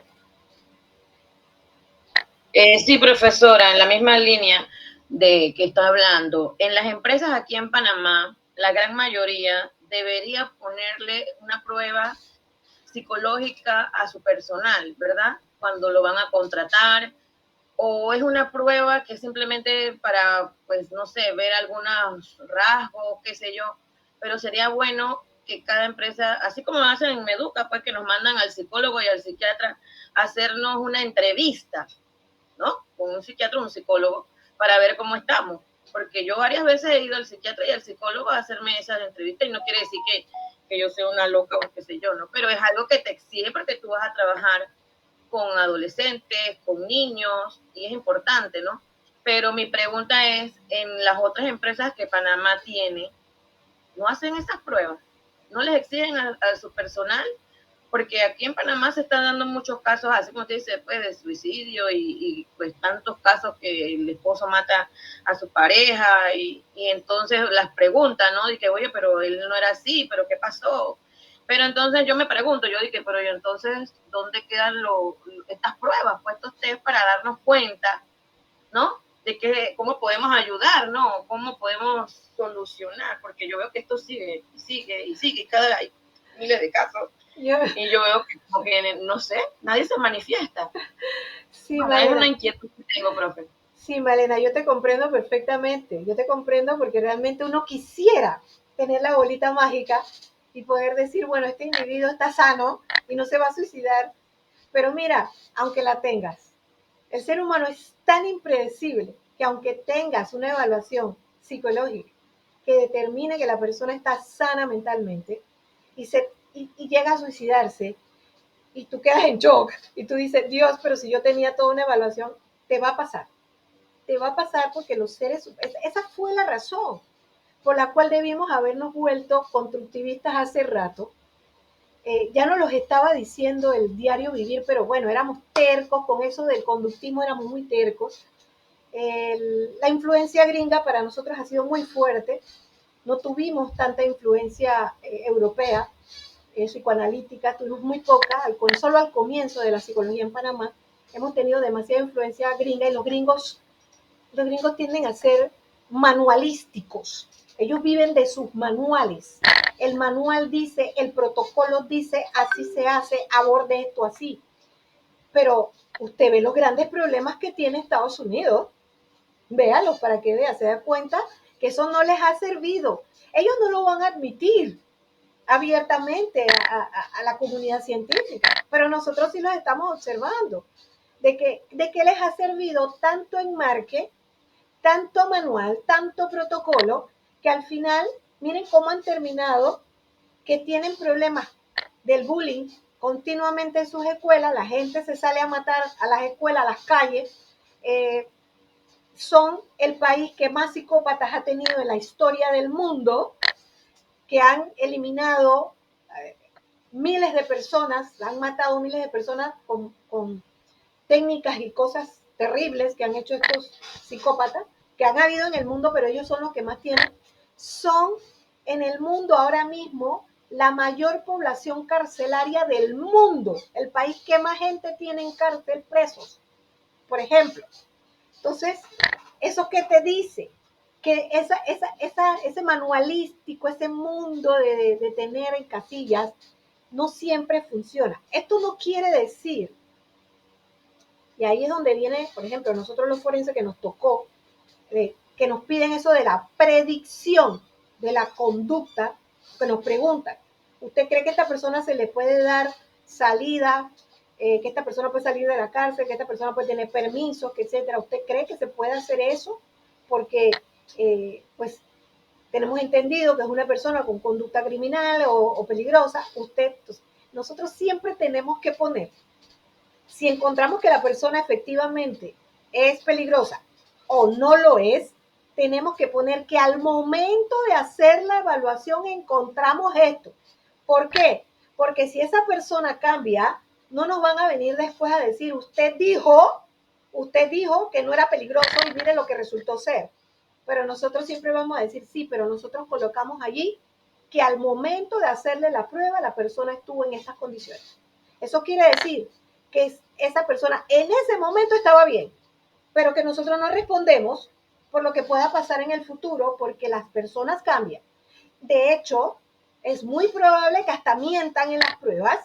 Sí, profesora, en la misma línea de que está hablando, en las empresas aquí en Panamá, la gran mayoría debería ponerle una prueba psicológica a su personal, ¿verdad? Cuando lo van a contratar, o es una prueba que simplemente para, pues, no sé, ver algunos rasgos, qué sé yo, pero sería bueno que cada empresa, así como lo hacen en Meduca, pues que nos mandan al psicólogo y al psiquiatra a hacernos una entrevista, ¿no? Con un psiquiatra o un psicólogo para ver cómo estamos. Porque yo varias veces he ido al psiquiatra y al psicólogo a hacerme esas entrevistas y no quiere decir que yo sea una loca o qué sé yo, ¿no? Pero es algo que te exige porque tú vas a trabajar con adolescentes, con niños y es importante, ¿no? Pero mi pregunta es, en las otras empresas que Panamá tiene, ¿no hacen esas pruebas? ¿No les exigen a su personal? Porque aquí en Panamá se están dando muchos casos, así como te dice, pues, de suicidio y pues tantos casos que el esposo mata a su pareja y entonces las preguntas, ¿no? Dije, oye, pero él no era así, pero ¿qué pasó? Pero entonces yo me pregunto, yo dije, pero ¿y entonces dónde quedan estas pruebas, pues estos test para darnos cuenta, ¿no? De que cómo podemos ayudar, ¿no? Cómo podemos solucionar, porque yo veo que esto sigue y sigue y sigue, y cada hay miles de casos. Y yo veo que, no sé, nadie se manifiesta. Sí, es una inquietud que tengo, profe. Sí, Malena, yo te comprendo perfectamente. Yo te comprendo porque realmente uno quisiera tener la bolita mágica y poder decir, bueno, este individuo está sano y no se va a suicidar. Pero mira, aunque la tengas, el ser humano es tan impredecible que aunque tengas una evaluación psicológica que determine que la persona está sana mentalmente y llega a suicidarse, y tú quedas en shock y tú dices, Dios, pero si yo tenía toda una evaluación, te va a pasar. Te va a pasar porque los seres, esa fue la razón por la cual debimos habernos vuelto constructivistas hace rato. Ya nos los estaba diciendo el diario vivir, pero bueno, éramos tercos, con eso del conductismo éramos muy tercos. La influencia gringa para nosotros ha sido muy fuerte, no tuvimos tanta influencia europea, psicoanalítica, tuvimos muy poca, solo al comienzo de la psicología en Panamá hemos tenido demasiada influencia gringa y los gringos tienden a ser manualísticos, ellos viven de sus manuales, el manual dice, el protocolo dice, así se hace, aborde esto así, pero usted ve los grandes problemas que tiene Estados Unidos, véalos para que vea, se da cuenta que eso no les ha servido, ellos no lo van a admitir abiertamente a la comunidad científica, pero nosotros sí los estamos observando, de que les ha servido tanto enmarque, tanto manual, tanto protocolo, que al final, miren cómo han terminado, que tienen problemas del bullying continuamente en sus escuelas, la gente se sale a matar a las escuelas, a las calles, son el país que más psicópatas ha tenido en la historia del mundo, que han eliminado miles de personas, han matado miles de personas con técnicas y cosas terribles que han hecho estos psicópatas, que han habido en el mundo, pero ellos son los que más tienen. Son en el mundo ahora mismo la mayor población carcelaria del mundo, el país que más gente tiene en cárcel presos, por ejemplo. Entonces, ¿eso qué te dice? Que ese manualístico, ese mundo de tener en casillas, no siempre funciona. Esto no quiere decir, y ahí es donde viene, por ejemplo, nosotros los forenses que nos tocó, que nos piden eso de la predicción de la conducta, que nos preguntan, ¿usted cree que a esta persona se le puede dar salida, que esta persona puede salir de la cárcel, que esta persona puede tener permisos, que etcétera? ¿Usted cree que se puede hacer eso? Porque, pues, tenemos entendido que es una persona con conducta criminal o peligrosa. Nosotros siempre tenemos que poner, si encontramos que la persona efectivamente es peligrosa o no lo es, tenemos que poner que al momento de hacer la evaluación encontramos esto. ¿Por qué? Porque si esa persona cambia, no nos van a venir después a decir, usted dijo que no era peligroso y mire lo que resultó ser. Pero nosotros siempre vamos a decir, sí, pero nosotros colocamos allí que al momento de hacerle la prueba, la persona estuvo en estas condiciones. Eso quiere decir que esa persona en ese momento estaba bien, pero que nosotros no respondemos por lo que pueda pasar en el futuro, porque las personas cambian. De hecho, es muy probable que hasta mientan en las pruebas,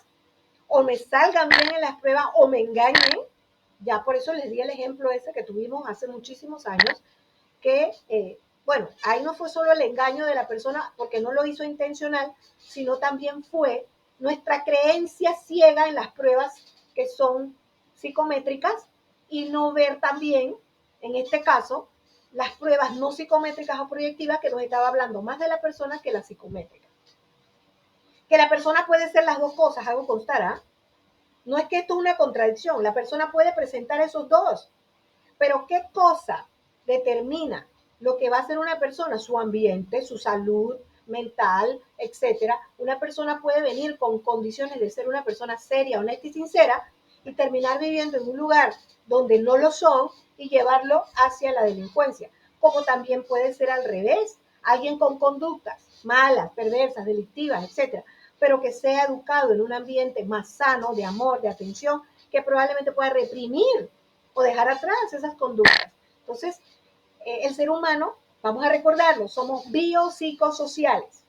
o me salgan bien en las pruebas, o me engañen. Ya por eso les di el ejemplo ese que tuvimos hace muchísimos años, que, bueno, ahí no fue solo el engaño de la persona porque no lo hizo intencional, sino también fue nuestra creencia ciega en las pruebas que son psicométricas y no ver también, en este caso, las pruebas no psicométricas o proyectivas, que nos estaba hablando más de la persona que la psicométrica. Que la persona puede ser las dos cosas, hago constar, ¿eh? No es que esto es una contradicción, la persona puede presentar esos dos, pero ¿qué cosa determina lo que va a ser una persona? Su ambiente, su salud mental, etcétera. Una persona puede venir con condiciones de ser una persona seria, honesta y sincera y terminar viviendo en un lugar donde no lo son y llevarlo hacia la delincuencia. Como también puede ser al revés, alguien con conductas malas, perversas, delictivas, etcétera, pero que sea educado en un ambiente más sano, de amor, de atención, que probablemente pueda reprimir o dejar atrás esas conductas. Entonces, el ser humano, vamos a recordarlo, somos biopsicosociales.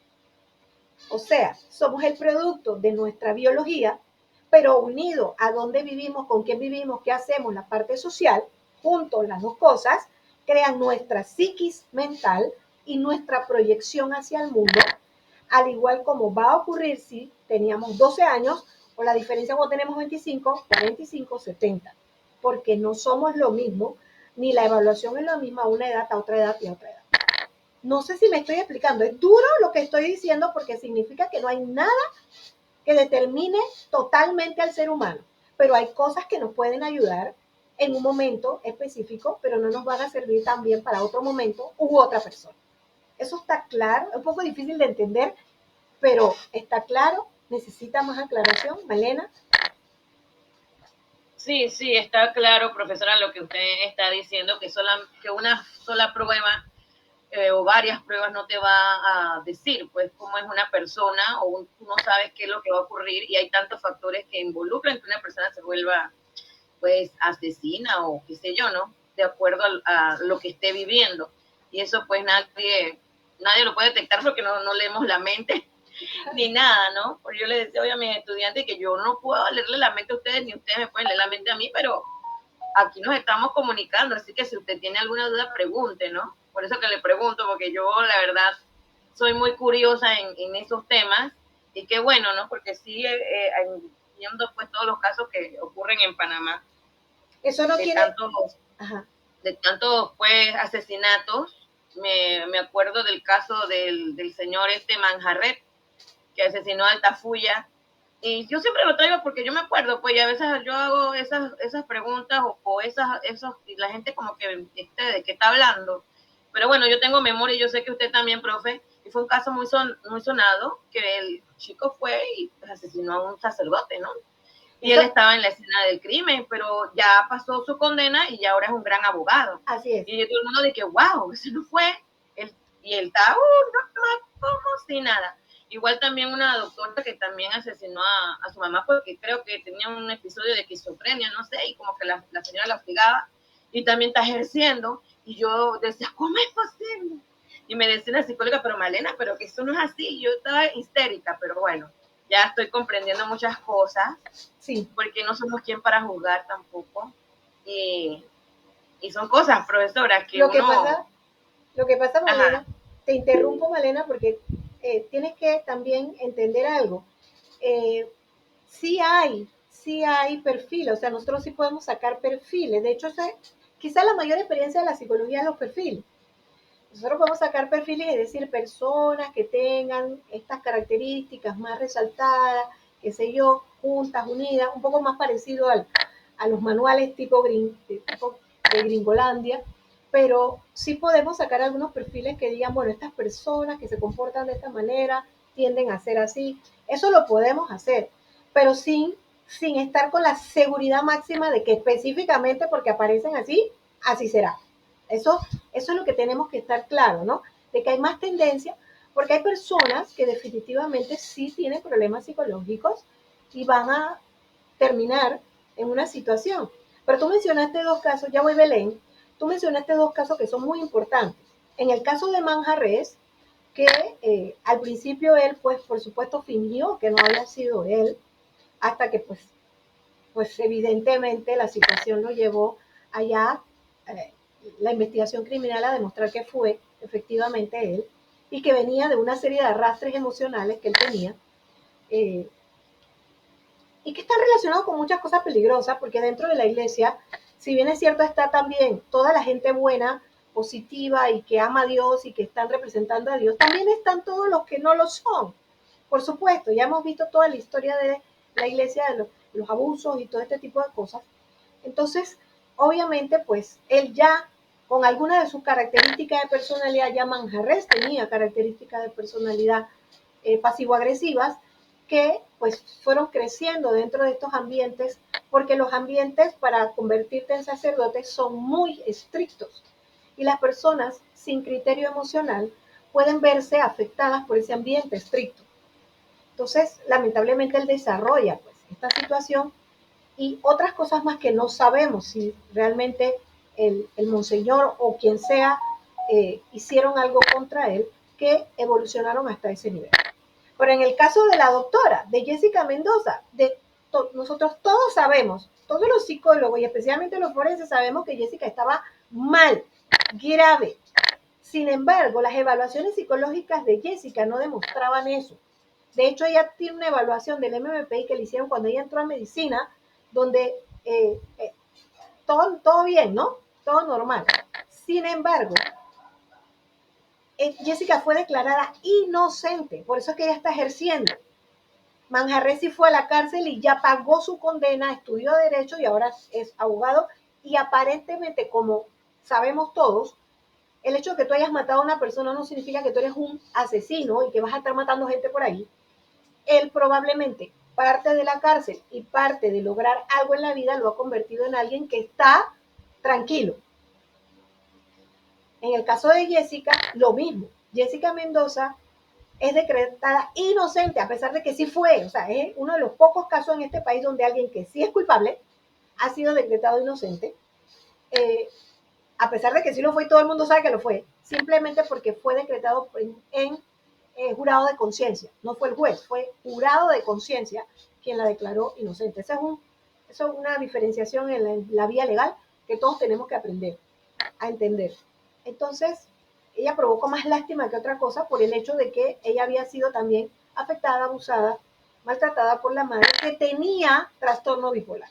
O sea, somos el producto de nuestra biología, pero unido a dónde vivimos, con quién vivimos, qué hacemos, la parte social, juntos las dos cosas, crean nuestra psiquis mental y nuestra proyección hacia el mundo, al igual como va a ocurrir si teníamos 12 años o la diferencia cuando tenemos 25, 45, 70, porque no somos lo mismo, ni la evaluación es lo mismo a una edad, a otra edad y a otra edad. No sé si me estoy explicando, es duro lo que estoy diciendo porque significa que no hay nada que determine totalmente al ser humano, pero hay cosas que nos pueden ayudar en un momento específico, pero no nos van a servir también para otro momento u otra persona. Eso está claro, es un poco difícil de entender, pero está claro. ¿Necesita más aclaración, Malena? Sí, sí, está claro, profesora, lo que usted está diciendo, que una sola prueba o varias pruebas no te va a decir, pues, cómo es una persona, o tú no sabes qué es lo que va a ocurrir, y hay tantos factores que involucran que una persona se vuelva, pues, asesina o qué sé yo, ¿no? De acuerdo a lo que esté viviendo. Y eso, pues, nadie lo puede detectar porque no leemos la mente ni nada, ¿no? Porque yo le decía hoy a mis estudiantes que yo no puedo leerle la mente a ustedes, ni ustedes me pueden leer la mente a mí, pero aquí nos estamos comunicando, así que si usted tiene alguna duda, pregunte, ¿no? Por eso que le pregunto, porque yo, la verdad, soy muy curiosa en esos temas, y qué bueno, ¿no? Porque sí, viendo pues todos los casos que ocurren en Panamá, Eso no de quiere... tantos, Ajá. de tantos pues asesinatos. Me acuerdo del caso del señor Manjarret, que asesinó a Altafulla. Y yo siempre lo traigo porque yo me acuerdo, pues, y a veces yo hago esas preguntas y la gente como que, ¿de qué está hablando? Pero bueno, yo tengo memoria y yo sé que usted también, profe, y fue un caso muy sonado, que el chico fue y pues, asesinó a un sacerdote, ¿no? Y él estaba en la escena del crimen, pero ya pasó su condena y ya ahora es un gran abogado. Así es. Y todo el mundo dice, wow, ese no fue. Y él estaba como si nada. Igual también una doctora que también asesinó a su mamá porque creo que tenía un episodio de esquizofrenia, no sé, y como que la señora la hostigaba y también está ejerciendo. Y yo decía, ¿cómo es posible? Y me decía la psicóloga, pero Malena, pero que eso no es así. Yo estaba histérica, pero bueno, ya estoy comprendiendo muchas cosas. Sí. Porque no somos quien para juzgar tampoco. Y son cosas, profesora, que Lo uno... que pasa, Malena, Ajá. te interrumpo, Malena, porque tienes que también entender algo. Sí hay perfiles, o sea, nosotros sí podemos sacar perfiles. De hecho, quizá la mayor experiencia de la psicología es los perfiles. Nosotros podemos sacar perfiles y decir personas que tengan estas características más resaltadas, qué sé yo, juntas, unidas, un poco más parecido a los manuales tipo de Gringolandia, pero sí podemos sacar algunos perfiles que digan, bueno, estas personas que se comportan de esta manera tienden a ser así. Eso lo podemos hacer, pero sin estar con la seguridad máxima de que específicamente porque aparecen así, así será. Eso es lo que tenemos que estar claro, ¿no? De que hay más tendencia, porque hay personas que definitivamente sí tienen problemas psicológicos y van a terminar en una situación. Pero tú mencionaste dos casos, ya voy Belén, tú mencionaste dos casos que son muy importantes. En el caso de Manjarres, que al principio él, pues por supuesto, fingió que no había sido él, hasta que pues evidentemente la situación lo llevó allá, la investigación criminal a demostrar que fue efectivamente él y que venía de una serie de arrastres emocionales que él tenía y que están relacionados con muchas cosas peligrosas, porque dentro de la iglesia, si bien es cierto, está también toda la gente buena, positiva y que ama a Dios y que están representando a Dios, también están todos los que no lo son. Por supuesto, ya hemos visto toda la historia de la iglesia, de los abusos y todo este tipo de cosas. Entonces, obviamente, pues él ya, con alguna de sus características de personalidad, ya Manjarres tenía características de personalidad pasivo-agresivas que pues fueron creciendo dentro de estos ambientes, porque los ambientes para convertirte en sacerdote son muy estrictos y las personas sin criterio emocional pueden verse afectadas por ese ambiente estricto. Entonces, lamentablemente él desarrolla pues esta situación y otras cosas más que no sabemos si realmente el monseñor o quien sea hicieron algo contra él que evolucionaron hasta ese nivel. Pero en el caso de la doctora, de Jessica Mendoza, nosotros todos sabemos, todos los psicólogos y especialmente los forenses sabemos que Jessica estaba mal, grave, Sin embargo, las evaluaciones psicológicas de Jessica no demostraban eso. De hecho, ella tiene una evaluación del MMPI que le hicieron cuando ella entró a medicina, donde todo bien, ¿no? Todo normal. Sin embargo, Jessica fue declarada inocente, por eso es que ella está ejerciendo. Manjarresi fue a la cárcel y ya pagó su condena, estudió Derecho y ahora es abogado. Y aparentemente, como sabemos todos, el hecho de que tú hayas matado a una persona no significa que tú eres un asesino y que vas a estar matando gente por ahí. Él probablemente parte de la cárcel y parte de lograr algo en la vida lo ha convertido en alguien que está tranquilo. En el caso de Jessica, lo mismo. Jessica Mendoza es decretada inocente, a pesar de que sí fue. O sea, es uno de los pocos casos en este país donde alguien que sí es culpable ha sido decretado inocente. A pesar de que sí lo fue y todo el mundo sabe que lo fue, simplemente porque fue decretado en jurado de conciencia. No fue el juez, fue jurado de conciencia quien la declaró inocente. Esa es una diferenciación en la vía legal que todos tenemos que aprender a entender. Entonces, ella provocó más lástima que otra cosa por el hecho de que ella había sido también afectada, abusada, maltratada por la madre que tenía trastorno bipolar.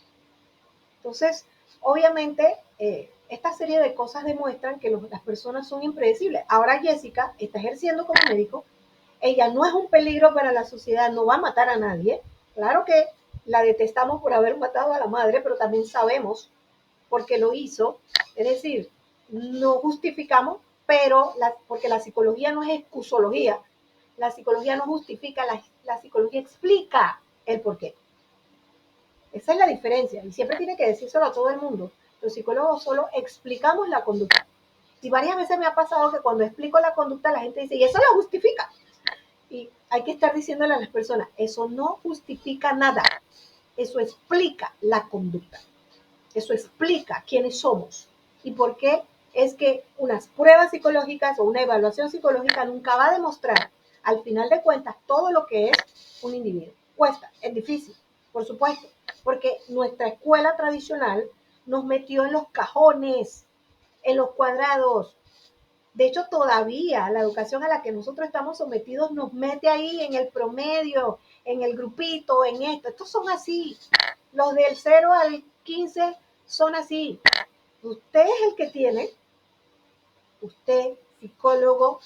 Entonces, obviamente, esta serie de cosas demuestran que las personas son impredecibles. Ahora Jessica está ejerciendo como médico, ella no es un peligro para la sociedad, no va a matar a nadie. Claro que la detestamos por haber matado a la madre, pero también sabemos por qué lo hizo. Es decir, no justificamos, pero porque la psicología no es excusología. La psicología no justifica, la psicología explica el porqué. Esa es la diferencia y siempre tiene que decírselo a todo el mundo. Los psicólogos solo explicamos la conducta. Y varias veces me ha pasado que cuando explico la conducta la gente dice, ¿y eso lo justifica? Y hay que estar diciéndole a las personas, eso no justifica nada. Eso explica la conducta. Eso explica quiénes somos y por qué es que unas pruebas psicológicas o una evaluación psicológica nunca va a demostrar, al final de cuentas, todo lo que es un individuo. Cuesta, es difícil, por supuesto, porque nuestra escuela tradicional nos metió en los cajones, en los cuadrados. De hecho, todavía la educación a la que nosotros estamos sometidos nos mete ahí en el promedio, en el grupito, en esto. Estos son así. Los del 0 al 15 son así. Usted es el que tiene, usted, psicólogo,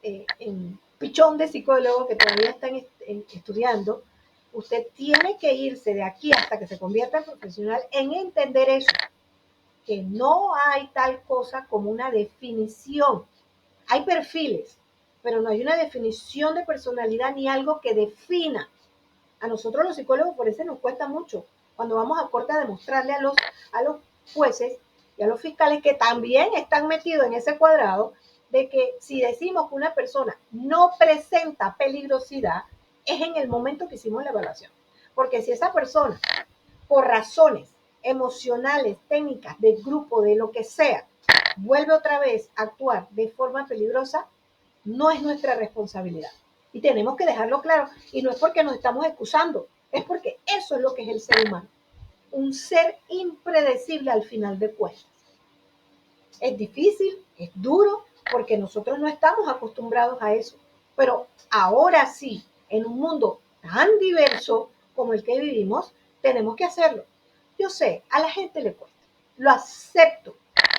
en pichón de psicólogo que todavía están estudiando, usted tiene que irse de aquí hasta que se convierta en profesional en entender eso, que no hay tal cosa como una definición. Hay perfiles, pero no hay una definición de personalidad ni algo que defina. A nosotros los psicólogos por eso nos cuesta mucho cuando vamos a corte a demostrarle a los jueces y a los fiscales que también están metidos en ese cuadrado de que si decimos que una persona no presenta peligrosidad es en el momento que hicimos la evaluación. Porque si esa persona, por razones emocionales, técnicas, de grupo, de lo que sea, vuelve otra vez a actuar de forma peligrosa, no es nuestra responsabilidad. Y tenemos que dejarlo claro. Y no es porque nos estamos excusando, es porque eso es lo que es el ser humano. Un ser impredecible al final de cuentas. Es difícil, es duro, porque nosotros no estamos acostumbrados a eso. Pero ahora sí, en un mundo tan diverso como el que vivimos, tenemos que hacerlo. Yo sé, a la gente le cuesta. Lo acepto,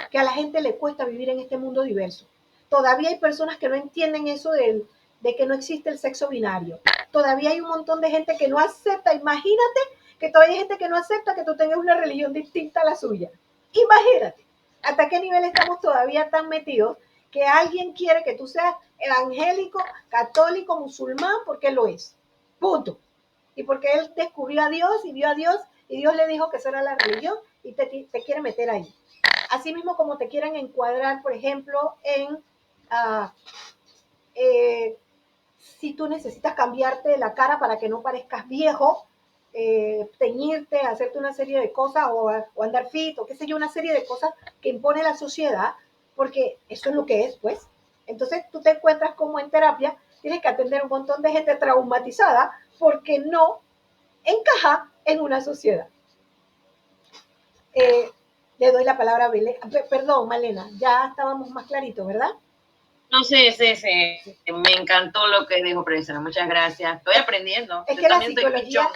que a la gente le cuesta vivir en este mundo diverso. Todavía hay personas que no entienden eso de que no existe el sexo binario. Todavía hay un montón de gente que no acepta. Imagínate que todavía hay gente que no acepta que tú tengas una religión distinta a la suya. Imagínate hasta qué nivel estamos todavía tan metidos que alguien quiere que tú seas evangélico, católico, musulmán, porque lo es. Punto. Y porque él descubrió a Dios y vio a Dios y Dios le dijo que esa era la religión y te quiere meter ahí. Así mismo como te quieren encuadrar, por ejemplo, en si tú necesitas cambiarte la cara para que no parezcas viejo, teñirte, hacerte una serie de cosas o andar fit o qué sé yo, una serie de cosas que impone la sociedad, porque eso es lo que es, pues. Entonces tú te encuentras como en terapia, tienes que atender un montón de gente traumatizada porque no encaja en una sociedad. Le doy la palabra a Belén. Perdón, Malena, ya estábamos más claritos, ¿verdad? No sé, me encantó lo que dijo, profesora. Muchas gracias. Estoy aprendiendo. Es que la psicología...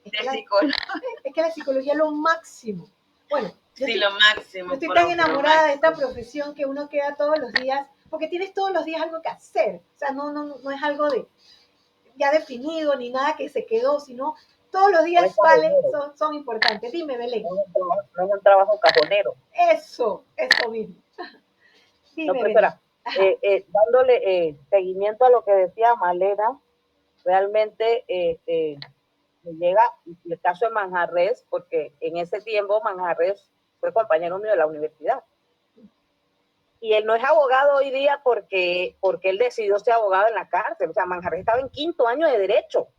Es que la psicología es lo máximo. Bueno, sí, lo máximo. Estoy tan enamorada de esta profesión que uno queda todos los días, porque tienes todos los días algo que hacer. O sea, no es algo de ya definido ni nada que se quedó, sino todos los días son importantes. Dime, Belén. No es un trabajo cajonero. Eso mismo. Dime, no, profesora, dándole seguimiento a lo que decía Malena, realmente me llega el caso de Manjarres, porque en ese tiempo Manjarres fue compañero mío de la universidad. Y él no es abogado hoy día porque él decidió ser abogado en la cárcel. O sea, Manjarres estaba en 5º año de Derecho.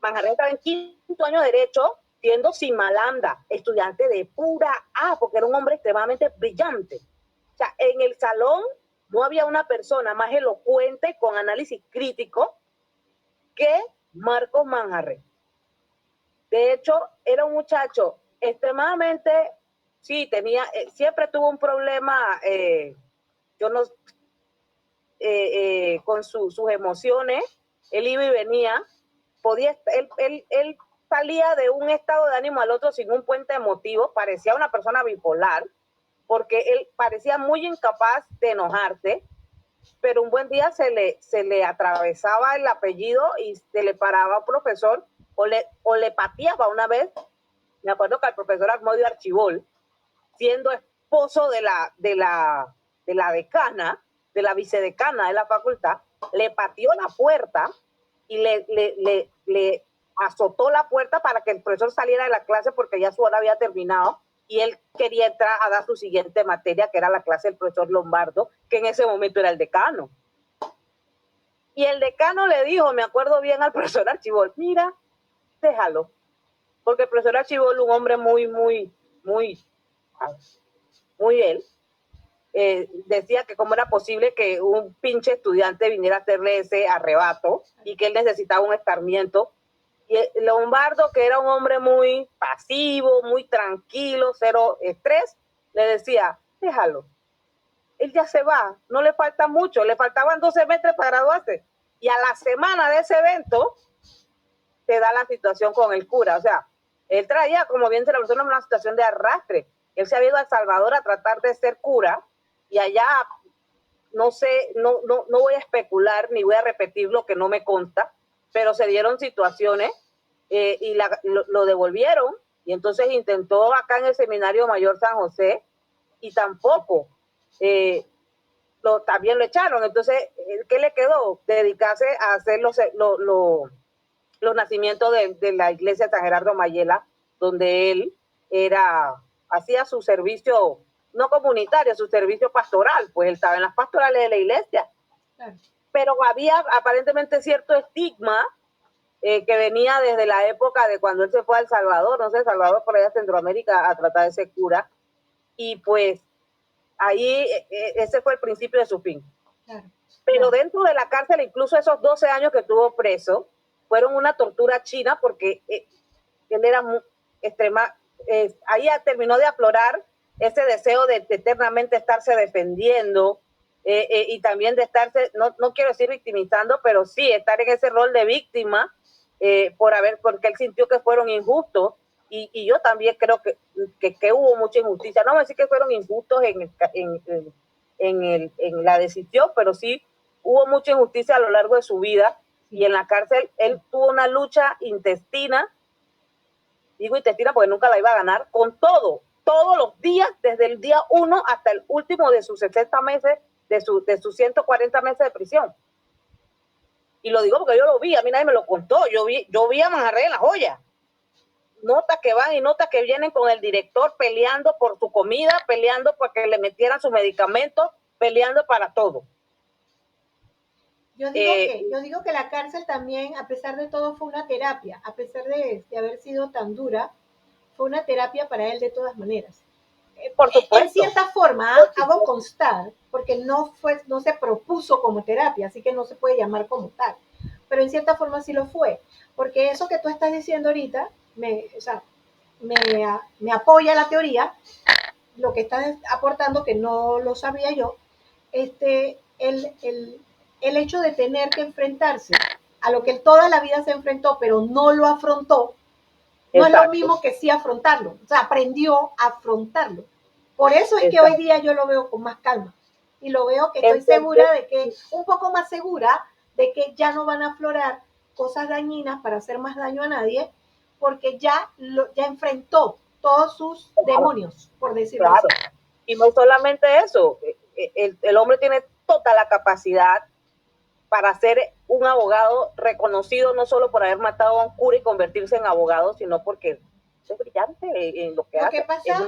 Manjarres estaba en 5º año de Derecho, siendo Simalanda, estudiante de pura A, porque era un hombre extremadamente brillante. O sea, en el salón no había una persona más elocuente con análisis crítico que Marcos Manjarres. De hecho, era un muchacho extremadamente, sí, siempre tuvo un problema, con sus emociones. Él iba y venía, él salía de un estado de ánimo al otro sin un puente emotivo, parecía una persona bipolar, porque él parecía muy incapaz de enojarse, pero un buen día se le atravesaba el apellido y se le paraba un profesor o le pateaba una vez. Me acuerdo que el profesor Armodio Archibol, siendo esposo de la decana, de la vicedecana de la facultad, le pateó la puerta y le azotó la puerta para que el profesor saliera de la clase porque ya su hora había terminado y él quería entrar a dar su siguiente materia, que era la clase del profesor Lombardo, que en ese momento era el decano. Y el decano le dijo, me acuerdo bien, al profesor Archibol, mira, déjalo, porque el profesor Archibol, un hombre muy él, decía que cómo era posible que un pinche estudiante viniera a hacerle ese arrebato y que él necesitaba un escarmiento. Y Lombardo, que era un hombre muy pasivo, muy tranquilo, cero estrés, le decía, déjalo, él ya se va, no le falta mucho, le faltaban 2 semestres para graduarse. Y a la semana de ese evento, se da la situación con el cura. O sea, él traía, como bien se le mencionó, una situación de arrastre. Él se había ido a El Salvador a tratar de ser cura, y allá, no sé, no voy a especular, ni voy a repetir lo que no me consta, pero se dieron situaciones y lo devolvieron, y entonces intentó acá en el Seminario Mayor San José, y tampoco, también lo echaron. Entonces, ¿qué le quedó? Dedicarse a hacer los nacimientos de la iglesia San Gerardo Mayela, donde él hacía su servicio, no comunitario, su servicio pastoral, pues él estaba en las pastorales de la iglesia. Claro. Pero había aparentemente cierto estigma que venía desde la época de cuando él se fue a El Salvador, no sé, El Salvador, por allá Centroamérica, a tratar de ser cura, y pues ahí ese fue el principio de su fin. Claro. Pero dentro de la cárcel, incluso esos 12 años que estuvo preso, fueron una tortura china, porque él era muy extrema. Ahí terminó de aflorar ese deseo de eternamente estarse defendiendo y también de estarse, no quiero decir victimizando, pero sí estar en ese rol de víctima porque él sintió que fueron injustos, y yo también creo que hubo mucha injusticia. No voy a decir que fueron injustos en la decisión, pero sí hubo mucha injusticia a lo largo de su vida. Y en la cárcel él tuvo una lucha intestina, digo intestina porque nunca la iba a ganar, con todos los días, desde el día 1 hasta el último de sus 60 meses, de sus 140 meses de prisión. Y lo digo porque yo lo vi, a mí nadie me lo contó, yo vi a Manjarres en La Joya. Notas que van y notas que vienen con el director peleando por su comida, peleando para que le metieran sus medicamentos, peleando para todo. Yo digo que la cárcel también, a pesar de todo, fue una terapia. A pesar de haber sido tan dura, fue una terapia para él de todas maneras. Por supuesto. En cierta forma, hago constar, porque no se propuso como terapia, así que no se puede llamar como tal. Pero en cierta forma sí lo fue. Porque eso que tú estás diciendo ahorita, me apoya la teoría, lo que estás aportando, que no lo sabía yo, el hecho de tener que enfrentarse a lo que él toda la vida se enfrentó, pero no lo afrontó, no es lo mismo que sí afrontarlo. O sea, aprendió a afrontarlo. Por eso es que hoy día yo lo veo con más calma. Y lo veo que estoy segura de que, un poco más segura de que ya no van a aflorar cosas dañinas para hacer más daño a nadie, porque ya enfrentó todos sus demonios, por decirlo así. Y no solamente eso, el hombre tiene toda la capacidad para ser un abogado reconocido, no solo por haber matado a un cura y convertirse en abogado, sino porque es brillante en lo que hace. Es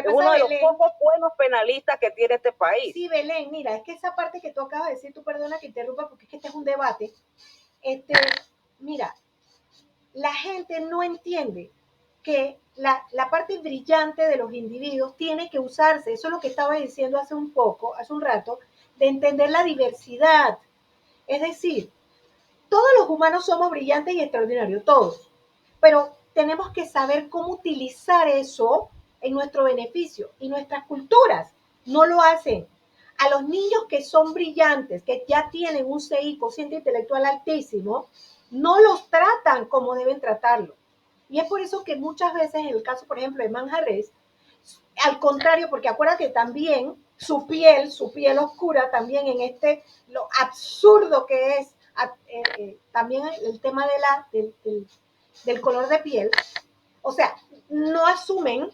uno de los pocos buenos penalistas que tiene este país. Sí, Belén, mira, es que esa parte que tú acabas de decir, tú perdona que interrumpa, porque es que este es un debate. Mira, la gente no entiende que la parte brillante de los individuos tiene que usarse. Eso es lo que estaba diciendo hace un rato, de entender la diversidad. Es decir, todos los humanos somos brillantes y extraordinarios, todos. Pero tenemos que saber cómo utilizar eso en nuestro beneficio. Y nuestras culturas no lo hacen. A los niños que son brillantes, que ya tienen un CI, cociente intelectual altísimo, no los tratan como deben tratarlo. Y es por eso que muchas veces, en el caso, por ejemplo, de Manjarres, al contrario, porque acuérdate también su piel oscura, también en lo absurdo que es también el tema del color de piel. O sea, no asumen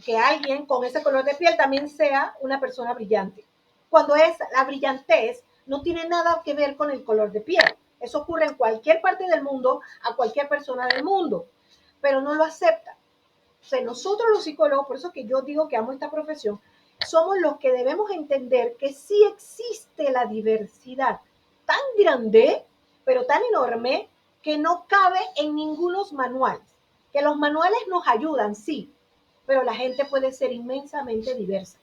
que alguien con ese color de piel también sea una persona brillante. Cuando la brillantez no tiene nada que ver con el color de piel. Eso ocurre en cualquier parte del mundo, a cualquier persona del mundo, pero no lo aceptan. O sea, nosotros los psicólogos, por eso que yo digo que amo esta profesión, somos los que debemos entender que sí existe la diversidad tan grande, pero tan enorme, que no cabe en ningunos manuales. Que los manuales nos ayudan, sí, pero la gente puede ser inmensamente diversa.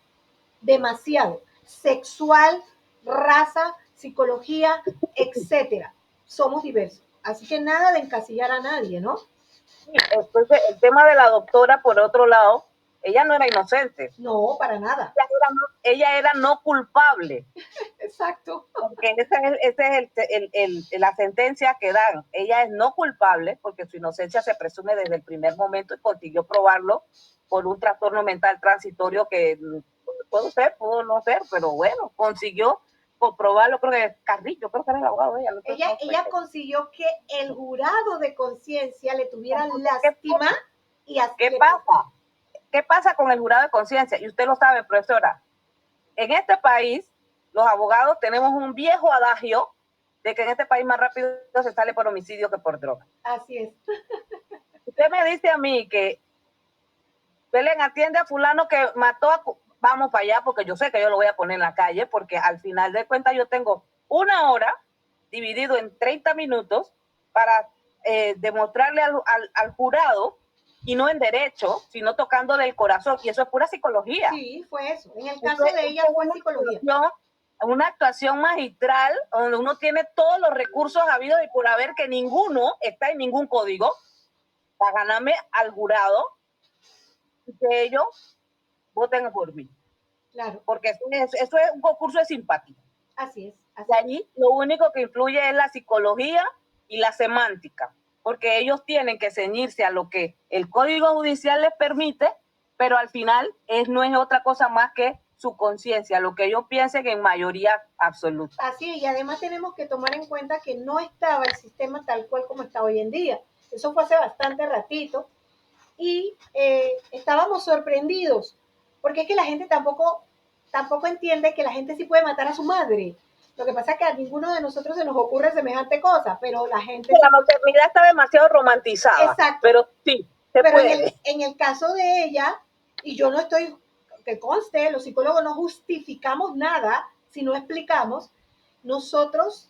Demasiado. Sexual, raza, psicología, etcétera. Somos diversos. Así que nada de encasillar a nadie, ¿no? Entonces, el tema de la doctora, por otro lado, ella no era inocente. No, para nada. Ella era no culpable. Exacto. Porque esa es la sentencia que dan. Ella es no culpable porque su inocencia se presume desde el primer momento y consiguió probarlo por un trastorno mental transitorio que pudo no ser, pero bueno, consiguió comprobarlo. Creo que Carrillo, creo que era el abogado de ella. Ella consiguió que el jurado de conciencia le tuviera lástima. ¿Qué pasa con el jurado de conciencia? Y usted lo sabe, profesora. En este país, los abogados tenemos un viejo adagio de que en este país más rápido se sale por homicidio que por droga. Así es. Usted me dice a mí que Belén atiende a fulano que mató vamos para allá, porque yo sé que yo lo voy a poner en la calle, porque al final de cuentas yo tengo una hora dividido en 30 minutos para demostrarle al jurado, y no en derecho, sino tocando del corazón, y eso es pura psicología. Sí, fue eso. En el caso de ella fue psicología. Una actuación magistral, donde uno tiene todos los recursos habidos y por haber, que ninguno está en ningún código, para ganarme al jurado, que ellos voten por mí. Claro. Porque eso es un concurso de simpatía. Así es. Y allí lo único que influye es la psicología y la semántica, porque ellos tienen que ceñirse a lo que el Código Judicial les permite, pero al final no es otra cosa más que su conciencia, lo que ellos piensen en mayoría absoluta. Así es, y además tenemos que tomar en cuenta que no estaba el sistema tal cual como está hoy en día. Eso fue hace bastante ratito, y estábamos sorprendidos, porque es que la gente tampoco entiende que la gente sí puede matar a su madre. Lo que pasa es que a ninguno de nosotros se nos ocurre semejante cosa, pero la gente... La maternidad está demasiado romantizada. Exacto. Pero sí, se puede. En el caso de ella, y yo no estoy, que conste, los psicólogos no justificamos nada, sino explicamos, nosotros,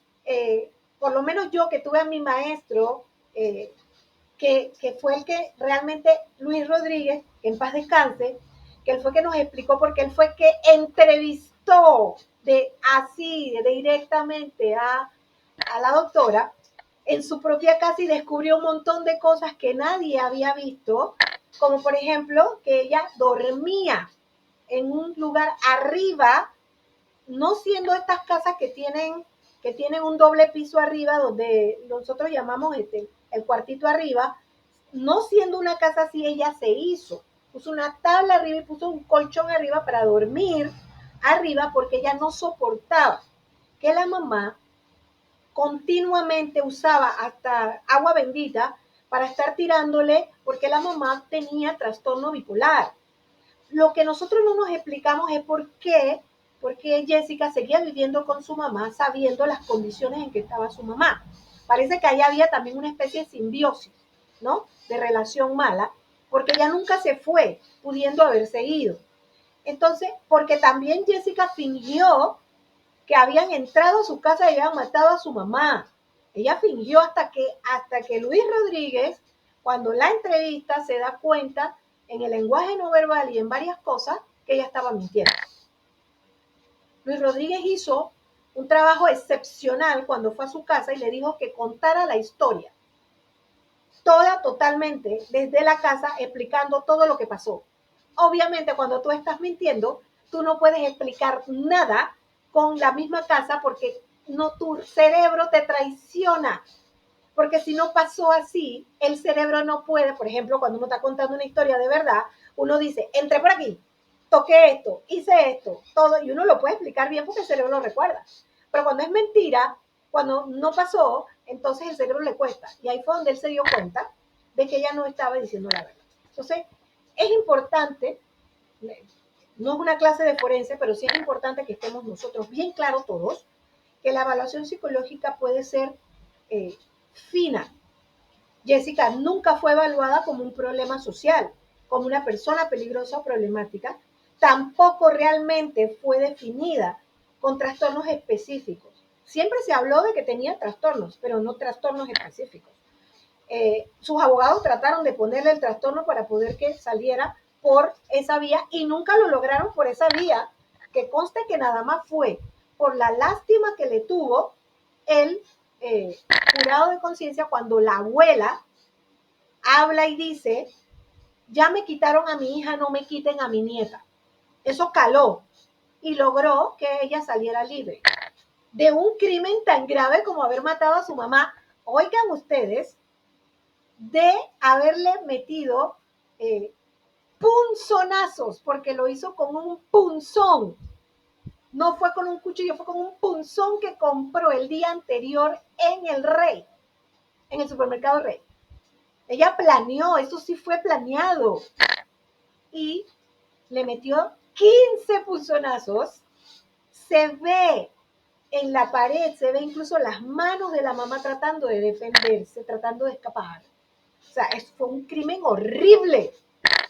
por lo menos yo que tuve a mi maestro, que fue el que realmente, Luis Rodríguez, que en paz descanse, que él fue que nos explicó, porque él fue que entrevistó directamente a la doctora en su propia casa y descubrió un montón de cosas que nadie había visto, como por ejemplo que ella dormía en un lugar arriba no siendo estas casas que tienen un doble piso arriba, donde nosotros llamamos el cuartito arriba, no siendo una casa así, ella se hizo. Puso una tabla arriba y puso un colchón arriba para dormir arriba, porque ella no soportaba que la mamá continuamente usaba hasta agua bendita para estar tirándole, porque la mamá tenía trastorno bipolar. Lo que nosotros no nos explicamos es por qué Jessica seguía viviendo con su mamá sabiendo las condiciones en que estaba su mamá. Parece que ahí había también una especie de simbiosis, ¿no? De relación mala, porque ella nunca se fue, pudiendo haberse ido. Entonces, porque también Jessica fingió que habían entrado a su casa y habían matado a su mamá. Ella fingió hasta que Luis Rodríguez, cuando la entrevista, se da cuenta en el lenguaje no verbal y en varias cosas que ella estaba mintiendo. Luis Rodríguez hizo un trabajo excepcional cuando fue a su casa y le dijo que contara la historia, toda totalmente, desde la casa, explicando todo lo que pasó. Obviamente, cuando tú estás mintiendo, tú no puedes explicar nada con la misma casa, porque tu cerebro te traiciona. Porque si no pasó así, el cerebro no puede, por ejemplo, cuando uno está contando una historia de verdad, uno dice, entré por aquí, toqué esto, hice esto, todo, y uno lo puede explicar bien porque el cerebro lo recuerda. Pero cuando es mentira, cuando no pasó, entonces el cerebro le cuesta. Y ahí fue donde él se dio cuenta de que ella no estaba diciendo la verdad. Entonces, es importante, no es una clase de forense, pero sí es importante que estemos nosotros bien claros todos, que la evaluación psicológica puede ser fina. Jessica nunca fue evaluada como un problema social, como una persona peligrosa o problemática. Tampoco realmente fue definida con trastornos específicos. Siempre se habló de que tenía trastornos, pero no trastornos específicos. Sus abogados trataron de ponerle el trastorno para poder que saliera por esa vía y nunca lo lograron por esa vía, que conste que nada más fue por la lástima que le tuvo el jurado de conciencia cuando la abuela habla y dice, ya me quitaron a mi hija, no me quiten a mi nieta. Eso caló y logró que ella saliera libre de un crimen tan grave como haber matado a su mamá. Oigan ustedes, de haberle metido punzonazos, porque lo hizo con un punzón. No fue con un cuchillo, fue con un punzón que compró el día anterior en el Rey, en el supermercado Rey. Ella planeó, eso sí fue planeado. Y le metió 15 punzonazos. Se ve en la pared, se ve incluso las manos de la mamá tratando de defenderse, tratando de escapar. O sea, fue un crimen horrible.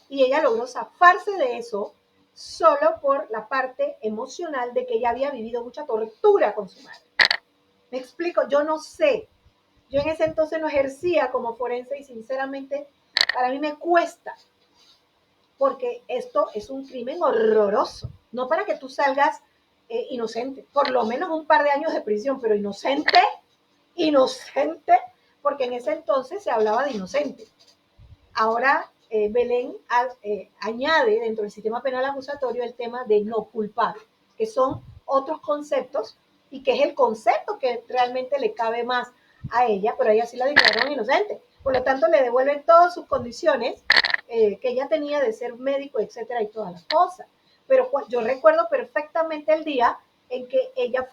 Y ella logró zafarse de eso solo por la parte emocional de que ella había vivido mucha tortura con su madre. Me explico, yo no sé. Yo en ese entonces no ejercía como forense y sinceramente para mí me cuesta, porque esto es un crimen horroroso. No para que tú salgas inocente, por lo menos un par de años de prisión, pero inocente, porque en ese entonces se hablaba de inocente. Ahora Belén añade dentro del sistema penal acusatorio el tema de no culpable, que son otros conceptos y que es el concepto que realmente le cabe más a ella, pero a ella sí la declararon inocente. Por lo tanto, le devuelven todas sus condiciones que ella tenía de ser médico, etcétera, y todas las cosas. Pero yo recuerdo perfectamente el día en que ella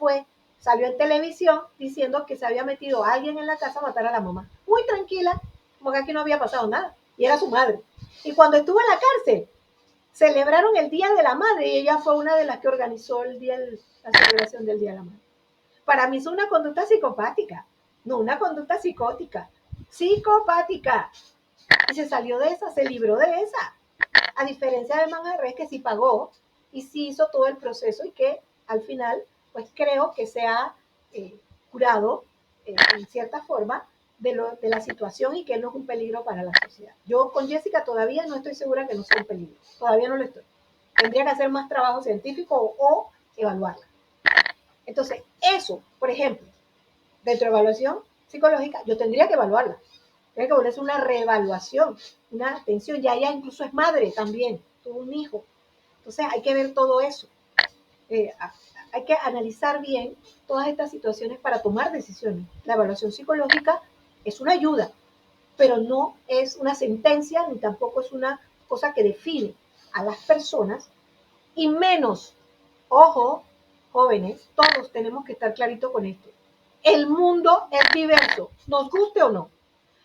salió en televisión diciendo que se había metido a alguien en la casa a matar a la mamá. Muy tranquila, como que aquí no había pasado nada. Y era su madre. Y cuando estuvo en la cárcel, celebraron el Día de la Madre y ella fue una de las que organizó la celebración del Día de la Madre. Para mí es una conducta psicopática, no una conducta psicótica. Psicopática. Y se salió de esa, se libró de esa. A diferencia de Manjarres, que sí pagó y sí hizo todo el proceso y que al final, pues creo que se ha curado en cierta forma de la situación y que no es un peligro para la sociedad. Yo con Jessica todavía no estoy segura que no sea un peligro. Todavía no lo estoy. Tendría que hacer más trabajo científico o evaluarla. Entonces, eso, por ejemplo, dentro de evaluación psicológica, yo tendría que evaluarla. Tiene que volverse una reevaluación, una atención. Ya ella incluso es madre también, tuvo un hijo. Entonces hay que ver todo eso. hay que analizar bien todas estas situaciones para tomar decisiones. La evaluación psicológica es una ayuda, pero no es una sentencia ni tampoco es una cosa que define a las personas, y menos, ojo, jóvenes, todos tenemos que estar claritos con esto. El mundo es diverso, nos guste o no.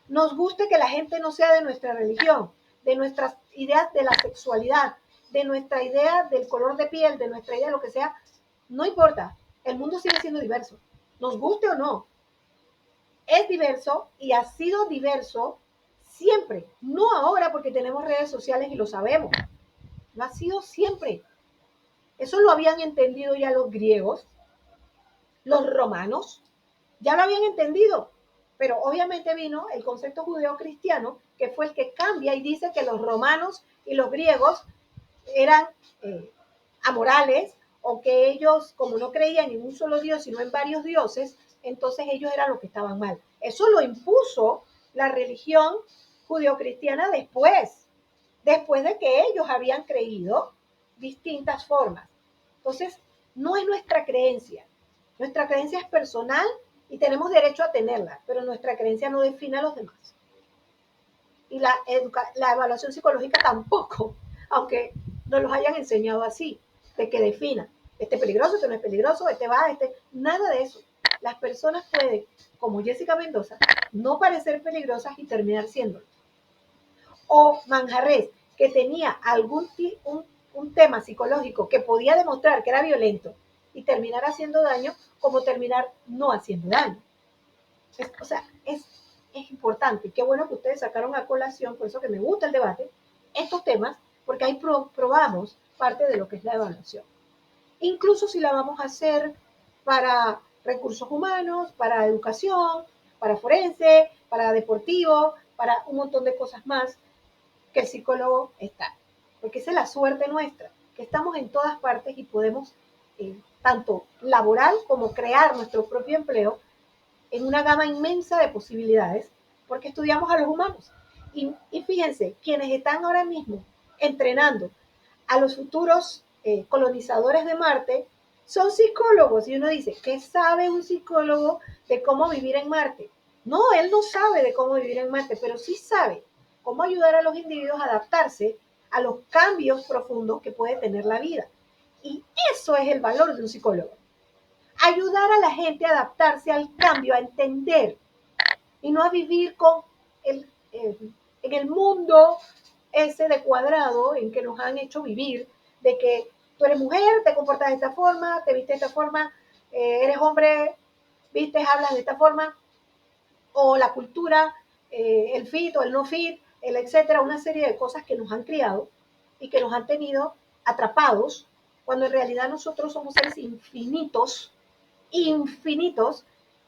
Nos guste que la gente no sea de nuestra religión, de nuestras ideas de la sexualidad, de nuestra idea del color de piel, de nuestra idea de lo que sea, no importa. El mundo sigue siendo diverso, nos guste o no. Es diverso y ha sido diverso siempre, no ahora porque tenemos redes sociales y lo sabemos. Lo ha sido siempre. Eso lo habían entendido ya los griegos, los romanos, ya lo habían entendido. Pero obviamente vino el concepto judeo-cristiano, que fue el que cambia y dice que los romanos y los griegos eran amorales, o que ellos, como no creían en un solo Dios, sino en varios dioses, entonces ellos eran los que estaban mal. Eso lo impuso la religión judeo-cristiana después de que ellos habían creído distintas formas. Entonces, no es nuestra creencia. Nuestra creencia es personal y tenemos derecho a tenerla, pero nuestra creencia no define a los demás. Y la evaluación psicológica tampoco, aunque nos los hayan enseñado así, de que defina, este es peligroso, este no es peligroso, este va, nada de eso. Las personas pueden, como Jessica Mendoza, no parecer peligrosas y terminar siéndolo. O Manjarres, que tenía un tema psicológico que podía demostrar que era violento y terminar haciendo daño, como terminar no haciendo daño. Es importante. Qué bueno que ustedes sacaron a colación, por eso que me gusta el debate, estos temas, porque ahí probamos parte de lo que es la evaluación. Incluso si la vamos a hacer para recursos humanos, para educación, para forense, para deportivo, para un montón de cosas más, que el psicólogo está. Porque esa es la suerte nuestra, que estamos en todas partes y podemos, tanto laboral como crear nuestro propio empleo en una gama inmensa de posibilidades, porque estudiamos a los humanos. Y fíjense, quienes están ahora mismo entrenando a los futuros colonizadores de Marte son psicólogos. Y uno dice, ¿qué sabe un psicólogo de cómo vivir en Marte? No, él no sabe de cómo vivir en Marte, pero sí sabe cómo ayudar a los individuos a adaptarse a los cambios profundos que puede tener la vida. Y eso es el valor de un psicólogo. Ayudar a la gente a adaptarse al cambio, a entender, y no a vivir en el mundo ese de cuadrado en que nos han hecho vivir, de que tú eres mujer, te comportas de esta forma, te vistes de esta forma, eres hombre, vistes, hablas de esta forma, o la cultura, el fit o el no fit, el etcétera, una serie de cosas que nos han criado y que nos han tenido atrapados, cuando en realidad nosotros somos seres infinitos,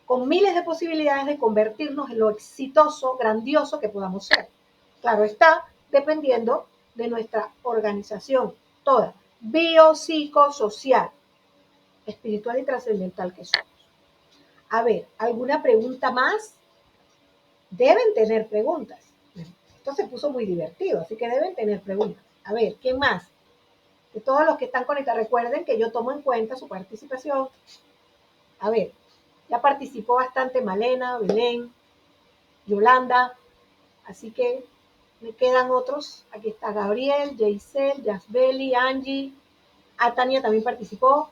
con miles de posibilidades de convertirnos en lo exitoso, grandioso que podamos ser. Claro está, dependiendo de nuestra organización, toda, biopsicosocial, espiritual y trascendental que somos. A ver, ¿alguna pregunta más? Deben tener preguntas. Esto se puso muy divertido, así que deben tener preguntas. A ver, ¿quién más? De todos los que están conectados, recuerden que yo tomo en cuenta su participación. A ver, ya participó bastante Malena, Belén, Yolanda, así que me quedan otros. Aquí está Gabriel, Jaisel, Yasbeli, Angie, Tania también participó,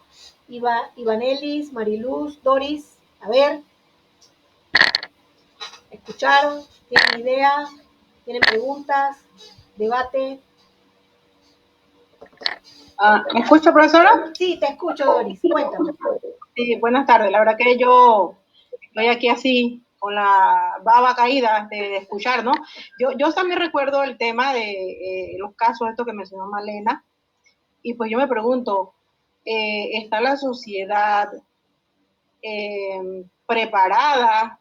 Ivanelis, Mariluz, Doris. A ver, ¿escucharon? ¿Tienen idea? ¿Tienen preguntas? ¿Debate? ¿Me escucha, profesora? Sí, te escucho, Doris. Cuéntame. Sí, buenas tardes. La verdad que yo estoy aquí así, con la baba caída de escuchar, ¿no? Yo también recuerdo el tema de los casos estos que mencionó Malena, y pues yo me pregunto, ¿está la sociedad preparada,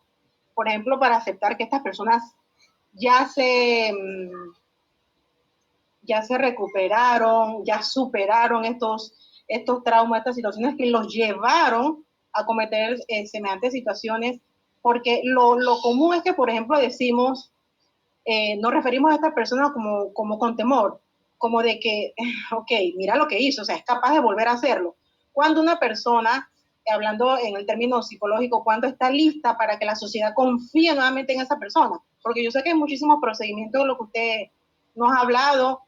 por ejemplo, para aceptar que estas personas ya se recuperaron, ya superaron estos traumas, estas situaciones que los llevaron a cometer semejantes situaciones? Porque lo común es que, por ejemplo, decimos, nos referimos a esta persona como con temor, como de que, ok, mira lo que hizo, o sea, es capaz de volver a hacerlo. cuando una persona, hablando en el término psicológico, cuando está lista para que la sociedad confíe nuevamente en esa persona. Porque yo sé que hay muchísimos procedimientos, lo que usted nos ha hablado,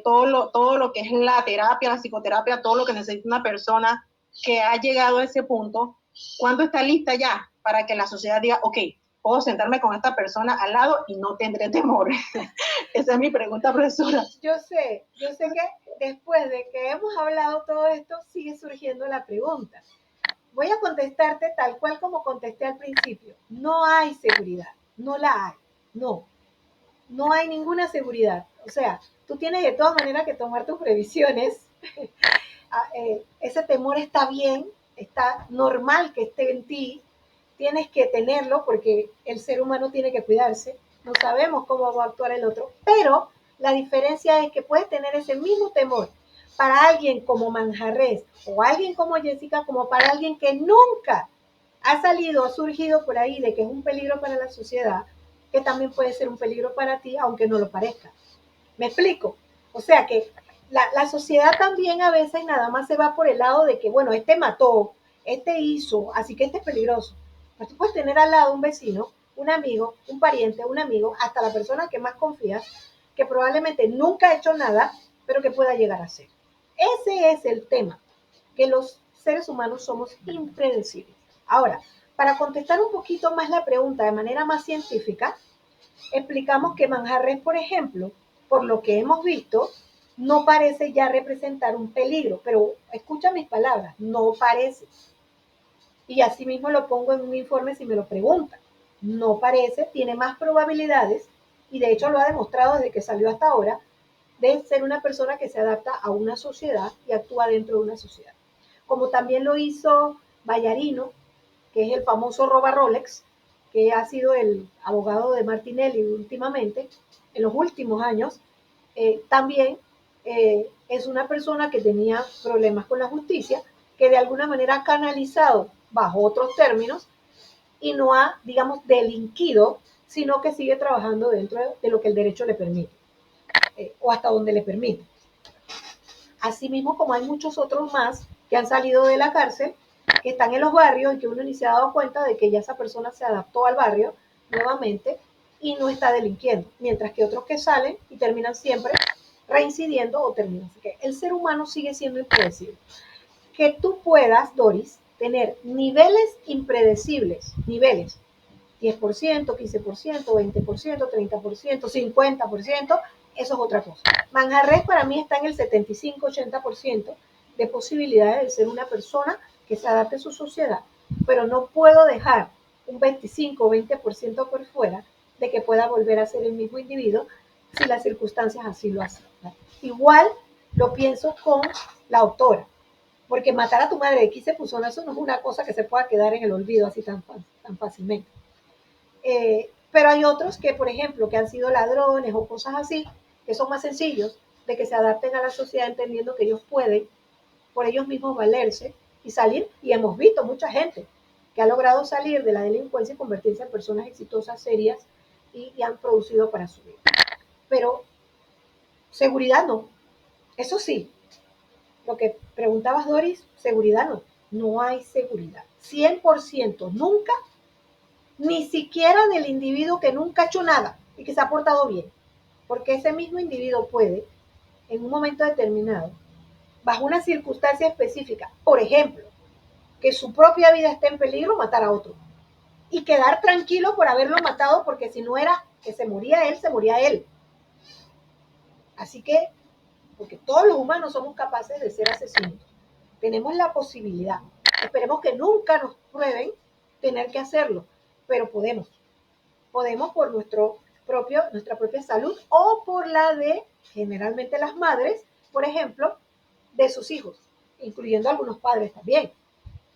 todo lo que es la terapia, la psicoterapia, todo lo que necesita una persona que ha llegado a ese punto, ¿cuándo está lista ya para que la sociedad diga, ok, puedo sentarme con esta persona al lado y no tendré temor? Esa es mi pregunta, profesora. Yo sé que después de que hemos hablado todo esto, sigue surgiendo la pregunta. Voy a contestarte tal cual como contesté al principio. No hay seguridad, no la hay, no hay ninguna seguridad. O sea, tú tienes de todas maneras que tomar tus previsiones. Ese temor está bien, está normal que esté en ti, tienes que tenerlo porque el ser humano tiene que cuidarse, no sabemos cómo va a actuar el otro, pero la diferencia es que puedes tener ese mismo temor para alguien como Manjarres o alguien como Jessica, como para alguien que nunca ha salido, ha surgido por ahí de que es un peligro para la sociedad, que también puede ser un peligro para ti, aunque no lo parezca. ¿Me explico? O sea que la sociedad también a veces nada más se va por el lado de que, bueno, este mató, este hizo, así que este es peligroso. Pues tú puedes tener al lado un vecino, un amigo, un pariente, un amigo, hasta la persona que más confías, que probablemente nunca ha hecho nada, pero que pueda llegar a ser. Ese es el tema, que los seres humanos somos impredecibles. Ahora, para contestar un poquito más la pregunta de manera más científica, explicamos que Manjarres, por ejemplo, por lo que hemos visto, no parece ya representar un peligro, pero escucha mis palabras, no parece. Y así mismo lo pongo en un informe si me lo preguntan. No parece, tiene más probabilidades, y de hecho lo ha demostrado desde que salió hasta ahora, de ser una persona que se adapta a una sociedad y actúa dentro de una sociedad. Como también lo hizo Vallarino, que es el famoso roba Rolex, que ha sido el abogado de Martinelli últimamente, en los últimos años, también es una persona que tenía problemas con la justicia, que de alguna manera ha canalizado bajo otros términos y no ha, digamos, delinquido, sino que sigue trabajando dentro de lo que el derecho le permite, o hasta donde le permite. Asimismo, como hay muchos otros más que han salido de la cárcel, que están en los barrios y que uno ni se ha dado cuenta de que ya esa persona se adaptó al barrio nuevamente y no está delinquiendo, mientras que otros que salen y terminan siempre reincidiendo o terminan. Así que el ser humano sigue siendo impredecible. Que tú puedas, Doris, tener niveles impredecibles, niveles, 10%, 15%, 20%, 30%, 50%, eso es otra cosa. Manjarres para mí está en el 75-80% de posibilidades de ser una persona que se adapte a su sociedad, pero no puedo dejar un 25 o 20% por fuera de que pueda volver a ser el mismo individuo si las circunstancias así lo hacen. Igual lo pienso con la autora, porque matar a tu madre de 15 personas, eso no es una cosa que se pueda quedar en el olvido así tan fácilmente. Pero hay otros que, por ejemplo, que han sido ladrones o cosas así, que son más sencillos de que se adapten a la sociedad entendiendo que ellos pueden por ellos mismos valerse y salir. Y hemos visto mucha gente que ha logrado salir de la delincuencia y convertirse en personas exitosas, serias y han producido para su vida. Pero seguridad no. Eso sí, lo que preguntabas, Doris, seguridad no. No hay seguridad. 100% nunca, ni siquiera del individuo que nunca ha hecho nada y que se ha portado bien. Porque ese mismo individuo puede, en un momento determinado, bajo una circunstancia específica, por ejemplo, que su propia vida esté en peligro, matar a otro. Y quedar tranquilo por haberlo matado, porque si no era que se moría él, se moría él. Así que, porque todos los humanos somos capaces de ser asesinos. Tenemos la posibilidad. Esperemos que nunca nos prueben tener que hacerlo, pero podemos. Podemos por nuestra propia salud o por la de, generalmente las madres, por ejemplo, de sus hijos, incluyendo algunos padres también,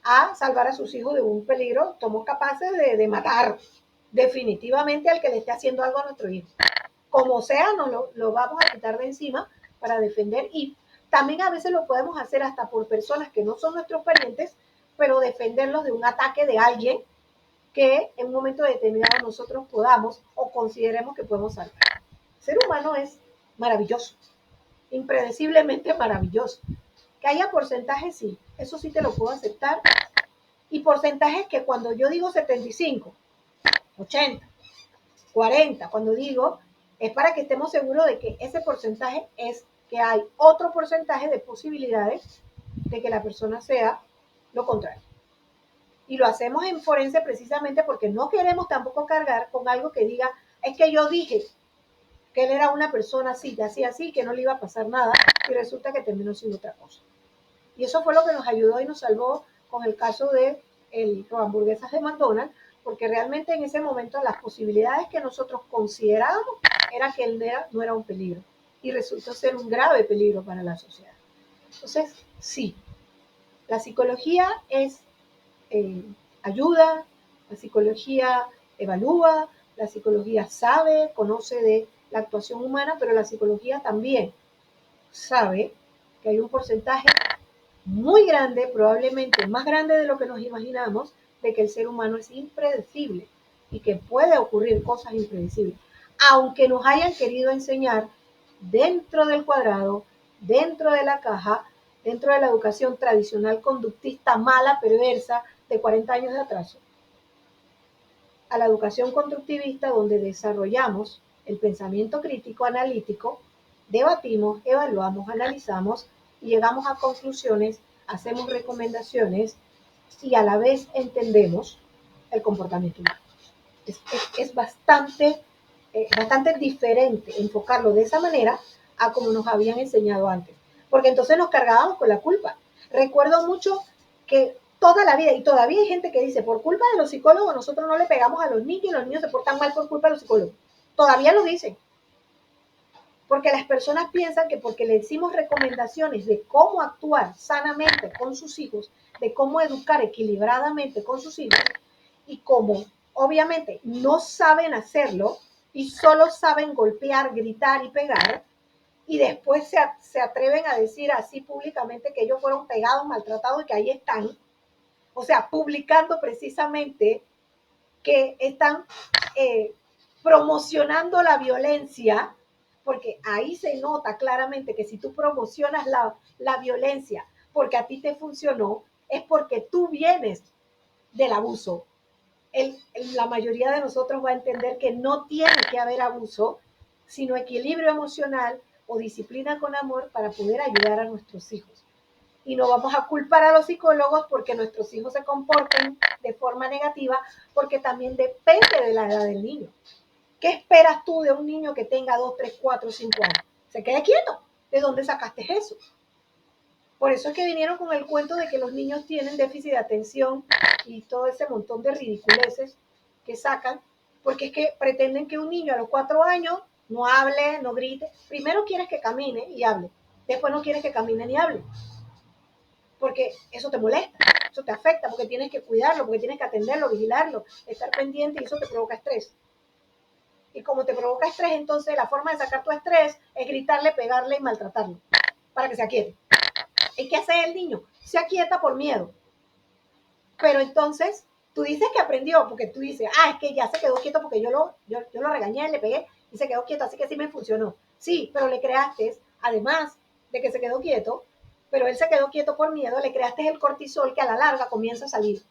a salvar a sus hijos de un peligro. Somos capaces de matar definitivamente al que le esté haciendo algo a nuestro hijo. Como sea, nos lo vamos a quitar de encima para defender, y también a veces lo podemos hacer hasta por personas que no son nuestros parientes, pero defenderlos de un ataque de alguien que en un momento determinado nosotros podamos o consideremos que podemos salvar. El ser humano es maravilloso, impredeciblemente maravilloso. Que haya porcentajes, sí, eso sí te lo puedo aceptar. Y porcentajes que cuando yo digo 75, 80, 40, cuando digo, es para que estemos seguros de que ese porcentaje es que hay otro porcentaje de posibilidades de que la persona sea lo contrario. Y lo hacemos en forense precisamente porque no queremos tampoco cargar con algo que diga, es que yo dije que él era una persona así, así, que no le iba a pasar nada, y resulta que terminó siendo otra cosa. Y eso fue lo que nos ayudó y nos salvó con el caso de el hamburguesas de McDonald's, porque realmente en ese momento las posibilidades que nosotros considerábamos era que él no era un peligro, y resultó ser un grave peligro para la sociedad. Entonces, sí, la psicología es ayuda, la psicología evalúa, la psicología sabe, conoce de la actuación humana, pero la psicología también sabe que hay un porcentaje muy grande, probablemente más grande de lo que nos imaginamos, de que el ser humano es impredecible y que puede ocurrir cosas impredecibles. Aunque nos hayan querido enseñar dentro del cuadrado, dentro de la caja, dentro de la educación tradicional conductista mala, perversa, de 40 años de atraso, a la educación constructivista donde desarrollamos el pensamiento crítico analítico, debatimos, evaluamos, analizamos y llegamos a conclusiones, hacemos recomendaciones y a la vez entendemos el comportamiento humano. Es bastante diferente enfocarlo de esa manera a como nos habían enseñado antes, porque entonces nos cargábamos con la culpa. Recuerdo mucho que toda la vida, y todavía hay gente que dice, por culpa de los psicólogos nosotros no le pegamos a los niños y los niños se portan mal por culpa de los psicólogos. Todavía lo dicen. Porque las personas piensan que porque le decimos recomendaciones de cómo actuar sanamente con sus hijos, de cómo educar equilibradamente con sus hijos, y como obviamente no saben hacerlo y solo saben golpear, gritar y pegar, y después se atreven a decir así públicamente que ellos fueron pegados, maltratados y que ahí están, o sea, publicando precisamente que están promocionando la violencia, porque ahí se nota claramente que si tú promocionas la violencia porque a ti te funcionó, es porque tú vienes del abuso. La mayoría de nosotros va a entender que no tiene que haber abuso, sino equilibrio emocional o disciplina con amor para poder ayudar a nuestros hijos. Y no vamos a culpar a los psicólogos porque nuestros hijos se comporten de forma negativa, porque también depende de la edad del niño. ¿Qué esperas tú de un niño que tenga 2, 3, 4, 5 años? Se quede quieto. ¿De dónde sacaste eso? Por eso es que vinieron con el cuento de que los niños tienen déficit de atención y todo ese montón de ridiculeces que sacan, porque es que pretenden que un niño a los 4 años no hable, no grite. Primero quieres que camine y hable, después no quieres que camine ni hable, porque eso te molesta, eso te afecta, porque tienes que cuidarlo, porque tienes que atenderlo, vigilarlo, estar pendiente, y eso te provoca estrés. Y como te provoca estrés, entonces la forma de sacar tu estrés es gritarle, pegarle y maltratarlo para que se aquiete. ¿Y qué hace el niño? Se aquieta por miedo. Pero entonces tú dices que aprendió, porque tú dices, es que ya se quedó quieto porque yo lo regañé, le pegué y se quedó quieto, así que sí me funcionó. Sí, pero le creaste, además de que se quedó quieto, pero él se quedó quieto por miedo, le creaste el cortisol que a la larga comienza a salir.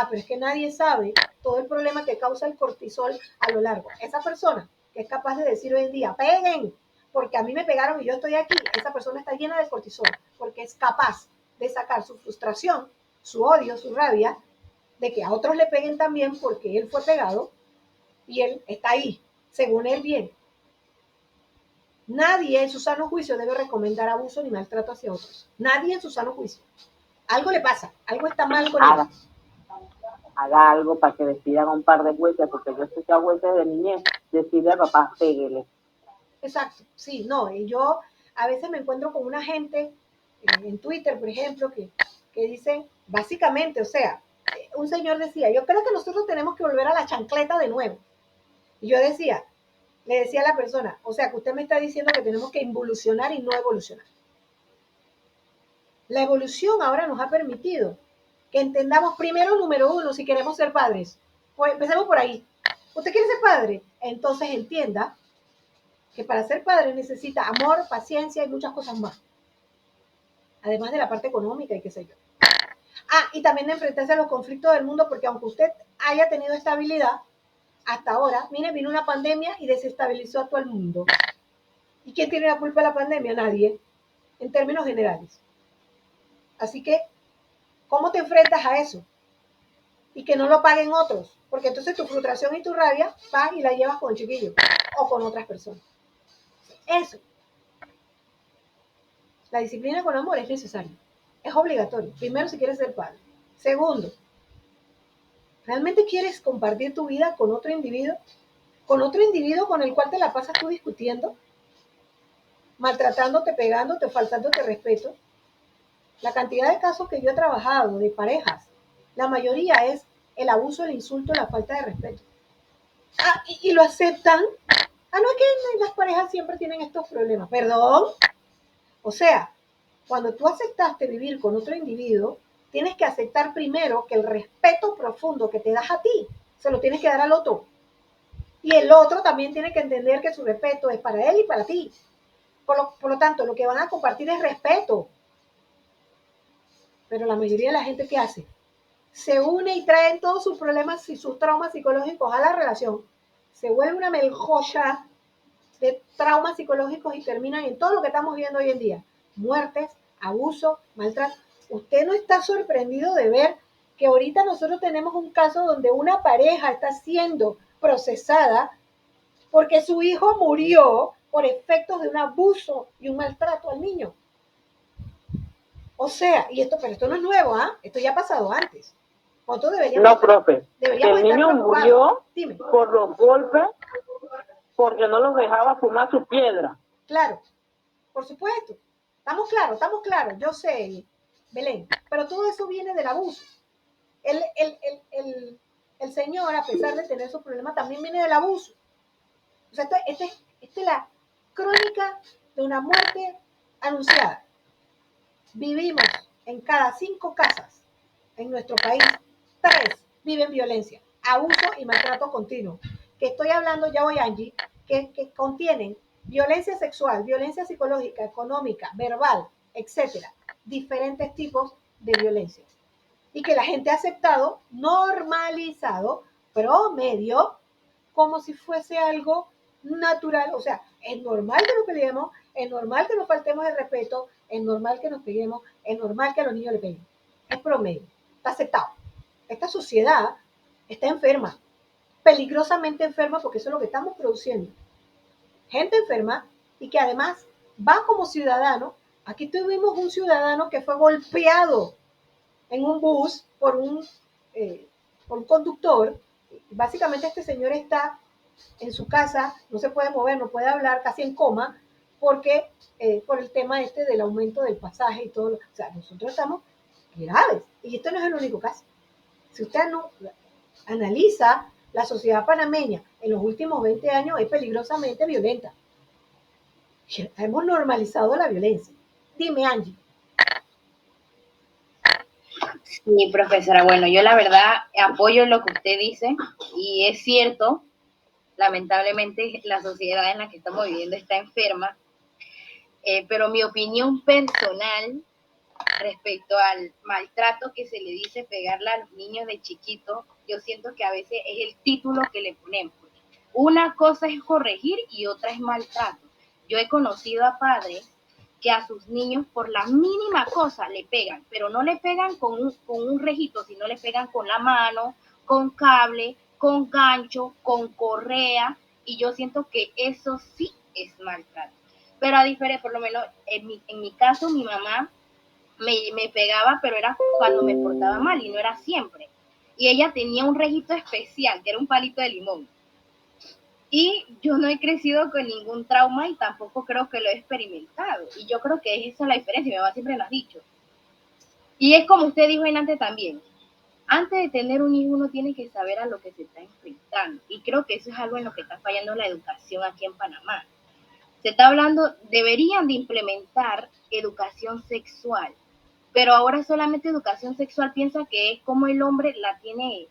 Pero es que nadie sabe todo el problema que causa el cortisol a lo largo. Esa persona que es capaz de decir hoy en día, peguen, porque a mí me pegaron y yo estoy aquí, esa persona está llena de cortisol, porque es capaz de sacar su frustración, su odio, su rabia, de que a otros le peguen también porque él fue pegado y él está ahí, según él bien. Nadie en su sano juicio debe recomendar abuso ni maltrato hacia otros. Nadie en su sano juicio. Algo le pasa, algo está mal con él. Haga algo para que despidan a un par de jueces, porque yo sé que a jueces de niñez decide al papá, péguele. Exacto, sí, no, y yo a veces me encuentro con una gente en Twitter, por ejemplo, que dice, básicamente, o sea, un señor decía, yo creo que nosotros tenemos que volver a la chancleta de nuevo. Y yo decía, le decía a la persona, o sea, que usted me está diciendo que tenemos que involucionar y no evolucionar. La evolución ahora nos ha permitido que entendamos primero, número uno, si queremos ser padres. Pues empecemos por ahí. ¿Usted quiere ser padre? Entonces entienda que para ser padre necesita amor, paciencia y muchas cosas más. además de la parte económica y qué sé yo. Y también de enfrentarse a los conflictos del mundo, porque aunque usted haya tenido estabilidad hasta ahora, mire, vino una pandemia y desestabilizó a todo el mundo. ¿Y quién tiene la culpa de la pandemia? Nadie, en términos generales. Así que, ¿cómo te enfrentas a eso? Y que no lo paguen otros, porque entonces tu frustración y tu rabia vas y la llevas con el chiquillo o con otras personas. Eso. La disciplina con amor es necesaria, es obligatorio. Primero, si quieres ser padre. Segundo, ¿realmente quieres compartir tu vida con otro individuo? ¿Con otro individuo con el cual te la pasas tú discutiendo? Maltratándote, pegándote, faltándote respeto. La cantidad de casos que yo he trabajado de parejas, la mayoría es el abuso, el insulto, la falta de respeto. Y lo aceptan. No es que las parejas siempre tienen estos problemas. Perdón. O sea, cuando tú aceptaste vivir con otro individuo, tienes que aceptar primero que el respeto profundo que te das a ti, se lo tienes que dar al otro. Y el otro también tiene que entender que su respeto es para él y para ti. Por lo tanto, lo que van a compartir es respeto. Pero la mayoría de la gente, ¿qué hace? Se une y traen todos sus problemas y sus traumas psicológicos a la relación. Se vuelve una meljoya de traumas psicológicos y terminan en todo lo que estamos viendo hoy en día. Muertes, abuso, maltrato. Usted no está sorprendido de ver que ahorita nosotros tenemos un caso donde una pareja está siendo procesada porque su hijo murió por efectos de un abuso y un maltrato al niño. O sea, pero esto no es nuevo, Esto ya ha pasado antes. Nosotros No, profe, deberíamos el niño murió por los golpes porque no los dejaba fumar su piedra. Claro, por supuesto. Estamos claros. Yo sé, Belén, pero todo eso viene del abuso. El señor, a pesar de tener esos problemas, también viene del abuso. O sea, esta es la crónica de una muerte anunciada. Vivimos en cada 5 casas en nuestro país, 3 viven violencia, abuso y maltrato continuo. Que estoy hablando, ya voy, Angie, que contienen violencia sexual, violencia psicológica, económica, verbal, etcétera. Diferentes tipos de violencia. Y que la gente ha aceptado, normalizado, promedio, como si fuese algo natural. O sea, es normal que nos peleemos, es normal que nos faltemos el respeto, es normal que nos peguemos, es normal que a los niños le peguen. Es promedio, está aceptado. Esta sociedad está enferma, peligrosamente enferma, porque eso es lo que estamos produciendo. Gente enferma y que además va como ciudadano. Aquí tuvimos un ciudadano que fue golpeado en un bus por un conductor. Básicamente este señor está en su casa, no se puede mover, no puede hablar, casi en coma, porque por el tema del aumento del pasaje y todo. O sea, nosotros estamos graves. Y esto no es el único caso. Si usted analiza la sociedad panameña en los últimos 20 años, es peligrosamente violenta. Hemos normalizado la violencia. Dime, Angie. Sí, profesora, bueno, yo la verdad apoyo lo que usted dice y es cierto, lamentablemente la sociedad en la que estamos viviendo está enferma, pero mi opinión personal respecto al maltrato que se le dice pegarle a los niños de chiquito, yo siento que a veces es el título que le ponemos. Una cosa es corregir y otra es maltrato. Yo he conocido a padres que a sus niños por la mínima cosa le pegan, pero no le pegan con un rejito, sino le pegan con la mano, con cable, con gancho, con correa, y yo siento que eso sí es maltrato. Pero a diferencia, por lo menos en mi caso, mi mamá me pegaba, pero era cuando me portaba mal y no era siempre. Y ella tenía un rejito especial, que era un palito de limón. Y yo no he crecido con ningún trauma y tampoco creo que lo he experimentado. Y yo creo que esa es la diferencia, mi mamá siempre lo ha dicho. Y es como usted dijo antes también. Antes de tener un hijo uno tiene que saber a lo que se está enfrentando. Y creo que eso es algo en lo que está fallando la educación aquí en Panamá. Se está hablando, deberían de implementar educación sexual. Pero ahora solamente educación sexual piensa que es como el hombre la tiene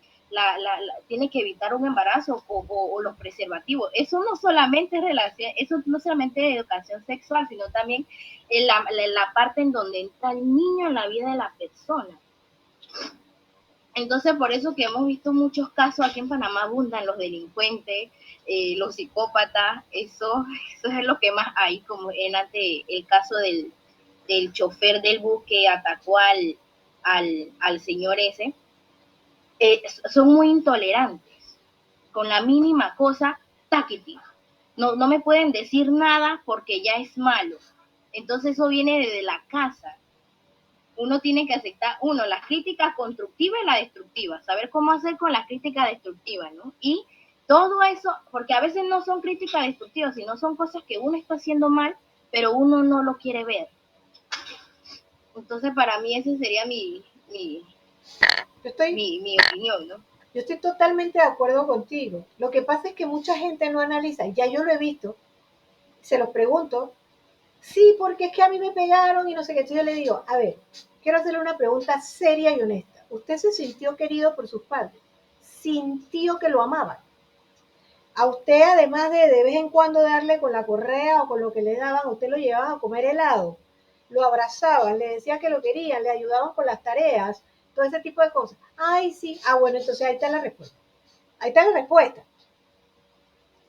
tiene que evitar un embarazo o los preservativos. Eso no solamente es relación, eso no solamente es educación sexual, sino también en la parte en donde entra el niño en la vida de la persona. Entonces, por eso que hemos visto muchos casos aquí en Panamá, abundan los delincuentes, los psicópatas, eso es lo que más hay, como en el caso del chofer del bus que atacó al señor ese. Son muy intolerantes, con la mínima cosa, taquiti. No me pueden decir nada porque ya es malo. Entonces eso viene desde la casa. Uno tiene que aceptar, la crítica constructiva y la destructiva, saber cómo hacer con la crítica destructiva, ¿no? Y todo eso, porque a veces no son críticas destructivas, sino son cosas que uno está haciendo mal, pero uno no lo quiere ver. Entonces, para mí ese sería mi opinión, ¿no? Yo estoy totalmente de acuerdo contigo. Lo que pasa es que mucha gente no analiza, ya yo lo he visto, se los pregunto, sí, porque es que a mí me pegaron y no sé qué. Entonces yo le digo, a ver, quiero hacerle una pregunta seria y honesta. ¿Usted se sintió querido por sus padres? ¿Sintió que lo amaban? A usted, además de vez en cuando darle con la correa o con lo que le daban, usted lo llevaban a comer helado, lo abrazaban, le decía que lo querían, le ayudaban con las tareas, todo ese tipo de cosas. Ay, sí. Bueno, entonces ahí está la respuesta. Ahí está la respuesta.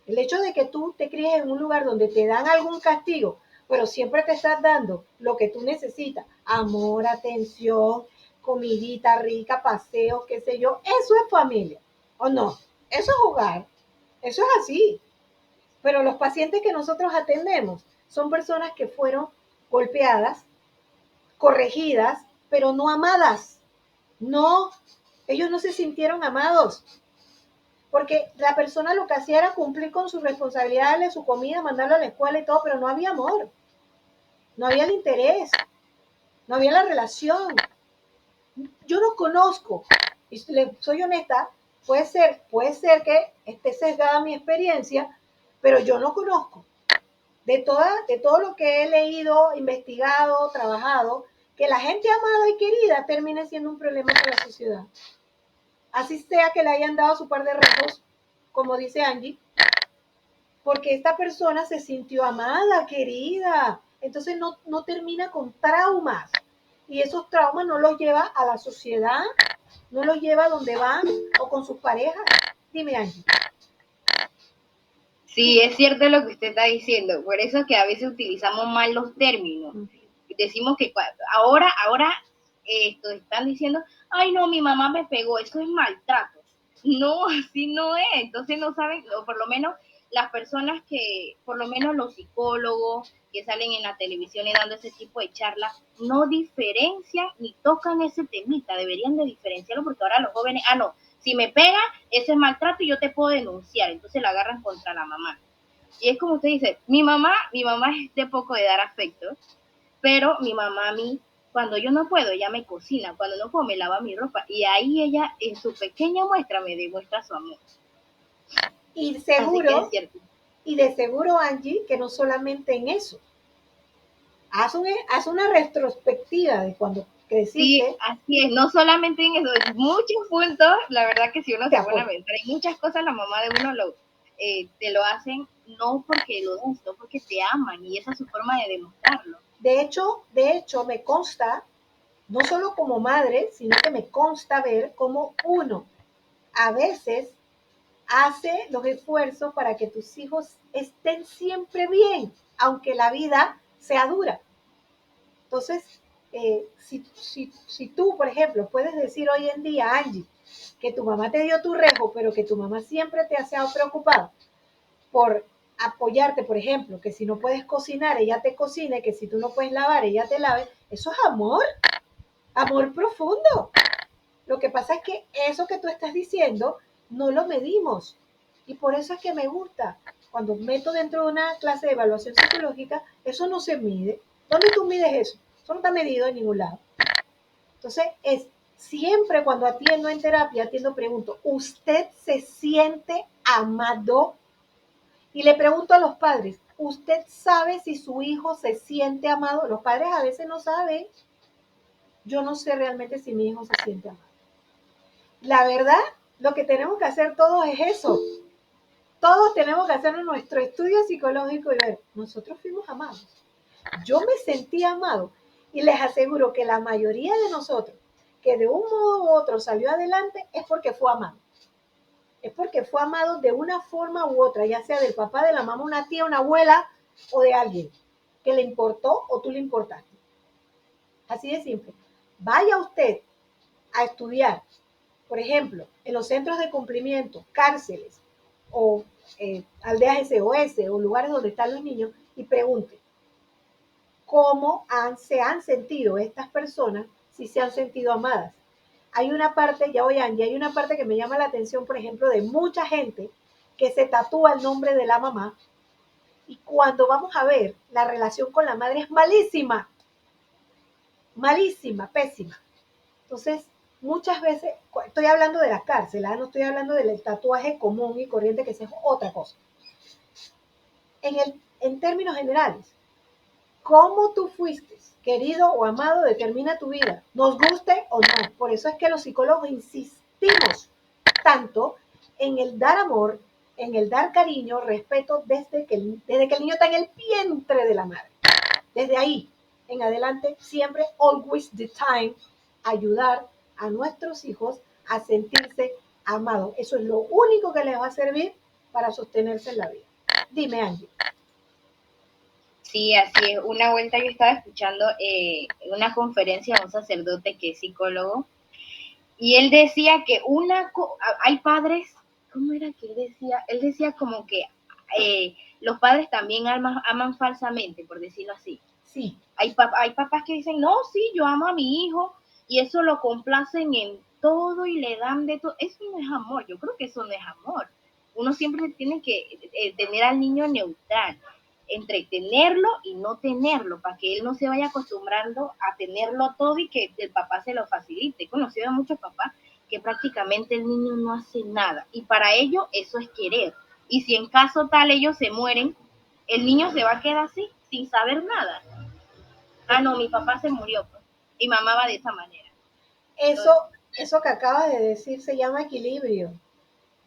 El hecho de que tú te críes en un lugar donde te dan algún castigo, pero siempre te estás dando lo que tú necesitas, amor, atención, comidita rica, paseos, qué sé yo, eso es familia, ¿o no? Eso es hogar, eso es así. Pero los pacientes que nosotros atendemos son personas que fueron golpeadas, corregidas, pero no amadas. No, ellos no se sintieron amados. Porque la persona lo que hacía era cumplir con sus responsabilidades, su comida, mandarlo a la escuela y todo, pero no había amor. No había el interés. No había la relación. Yo no conozco, y soy honesta, puede ser que esté sesgada mi experiencia, pero yo no conozco de todo lo que he leído, investigado, trabajado, que la gente amada y querida termine siendo un problema para la sociedad. Así sea que le hayan dado su par de rejos, como dice Angie, porque esta persona se sintió amada, querida. Entonces no termina con traumas. Y esos traumas no los lleva a la sociedad, no los lleva a donde van o con sus parejas. Dime, Angie. Sí, es cierto lo que usted está diciendo. Por eso es que a veces utilizamos mal los términos. Decimos que ahora están diciendo, ay no, mi mamá me pegó, eso es maltrato. No, así no es. Entonces no saben, o por lo menos las personas que, por lo menos los psicólogos que salen en la televisión y dando ese tipo de charlas, no diferencian ni tocan ese temita. Deberían de diferenciarlo porque ahora los jóvenes, no, si me pega, ese es maltrato y yo te puedo denunciar. Entonces la agarran contra la mamá. Y es como usted dice, mi mamá es de poco de dar afecto, pero mi mamá a mí, cuando yo no puedo, ella me cocina, cuando no puedo, me lava mi ropa. Y ahí ella, en su pequeña muestra, me demuestra su amor. Y de seguro, Angie, que no solamente en eso. Haz una retrospectiva de cuando creciste. Sí, así es, no solamente en eso, en muchos puntos, la verdad que si uno se pone a pensar, hay muchas cosas la mamá de uno te lo hacen no porque lo den, sino porque te aman y esa es su forma de demostrarlo. De hecho, me consta, no solo como madre, sino que me consta ver cómo uno a veces hace los esfuerzos para que tus hijos estén siempre aunque la vida sea dura. Entonces, si tú, por ejemplo, puedes decir hoy en día, Angie, que tu mamá te dio tu rejo, pero que tu mamá siempre te ha estado preocupada por apoyarte, por ejemplo, que si no puedes cocinar, ella te cocine, que si tú no puedes lavar, ella te lave, eso es amor profundo. Lo que pasa es que eso que tú estás diciendo no lo medimos. Y por eso es que me gusta. Cuando meto dentro de una clase de evaluación psicológica, eso no se mide. ¿Dónde tú mides eso? Eso no está medido en ningún lado. Entonces, siempre cuando atiendo en terapia, pregunto, ¿usted se siente amado? Y le pregunto a los padres, ¿usted sabe si su hijo se siente amado? Los padres a veces no saben. Yo no sé realmente si mi hijo se siente amado. La lo que tenemos que hacer todos es eso. Todos tenemos que hacer nuestro estudio psicológico y ver, nosotros fuimos amados. Yo me sentí amado y les aseguro que la mayoría de nosotros que de un modo u otro salió adelante es porque fue amado. Es porque fue amado de una forma u otra, ya sea del papá, de la mamá, una tía, una abuela o de alguien que le importó o tú le importaste. Así de simple. Vaya usted a estudiar, por ejemplo, en los centros de cumplimiento, cárceles o aldeas SOS o lugares donde están los niños y pregunte cómo se han sentido estas personas, si se han sentido amadas. Hay una parte, ya oigan, y hay una parte que me llama la atención, por ejemplo, de mucha gente que se tatúa el nombre de la mamá y cuando vamos a ver, la relación con la madre es malísima, malísima, pésima. Entonces, muchas veces, estoy hablando de la cárcel, no estoy hablando del tatuaje común y corriente, que es otra cosa. En términos generales, cómo tú fuiste, querido o amado, determina tu vida, nos guste o no. Por eso es que los psicólogos insistimos tanto en el dar amor, en el dar cariño, respeto, desde que el niño está en el vientre de la madre. Desde ahí en adelante, siempre, always the time, ayudar a nuestros hijos a sentirse amados. Eso es lo único que les va a servir para sostenerse en la vida. Dime, Angie. Sí, así es. Una vuelta yo estaba escuchando una conferencia de un sacerdote que es psicólogo y él decía que hay padres, ¿cómo era que él decía? Él decía como que los padres también aman falsamente, por decirlo así. Sí. Hay papás que dicen, no, sí, yo amo a mi hijo y eso lo complacen en todo y le dan de todo. Eso no es amor, yo creo que eso no es amor. Uno siempre tiene que tener al niño neutral, entre tenerlo y no tenerlo, para que él no se vaya acostumbrando a tenerlo todo y que el papá se lo facilite. He conocido a muchos papás que prácticamente el niño no hace nada y para ellos eso es querer. Y si en caso tal ellos se mueren, el niño se va a quedar así, sin saber nada. Ah, no, mi papá se murió, pues. Y mamá va de esa manera. Eso que acabas de decir se llama equilibrio.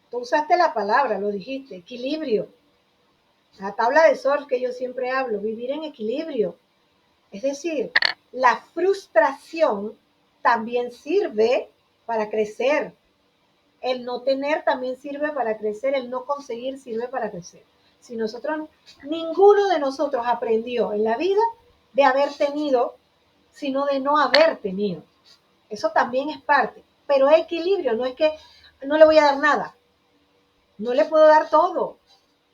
Tú usaste la palabra, lo dijiste, equilibrio. La tabla de Zorn que yo siempre hablo, vivir en equilibrio. Es decir, la frustración también sirve para crecer. El no tener también sirve para crecer, el no conseguir sirve para crecer. Si ninguno de nosotros aprendió en la vida de haber tenido, sino de no haber tenido. Eso también es parte, pero es equilibrio, no es que no le voy a dar nada, no le puedo dar todo.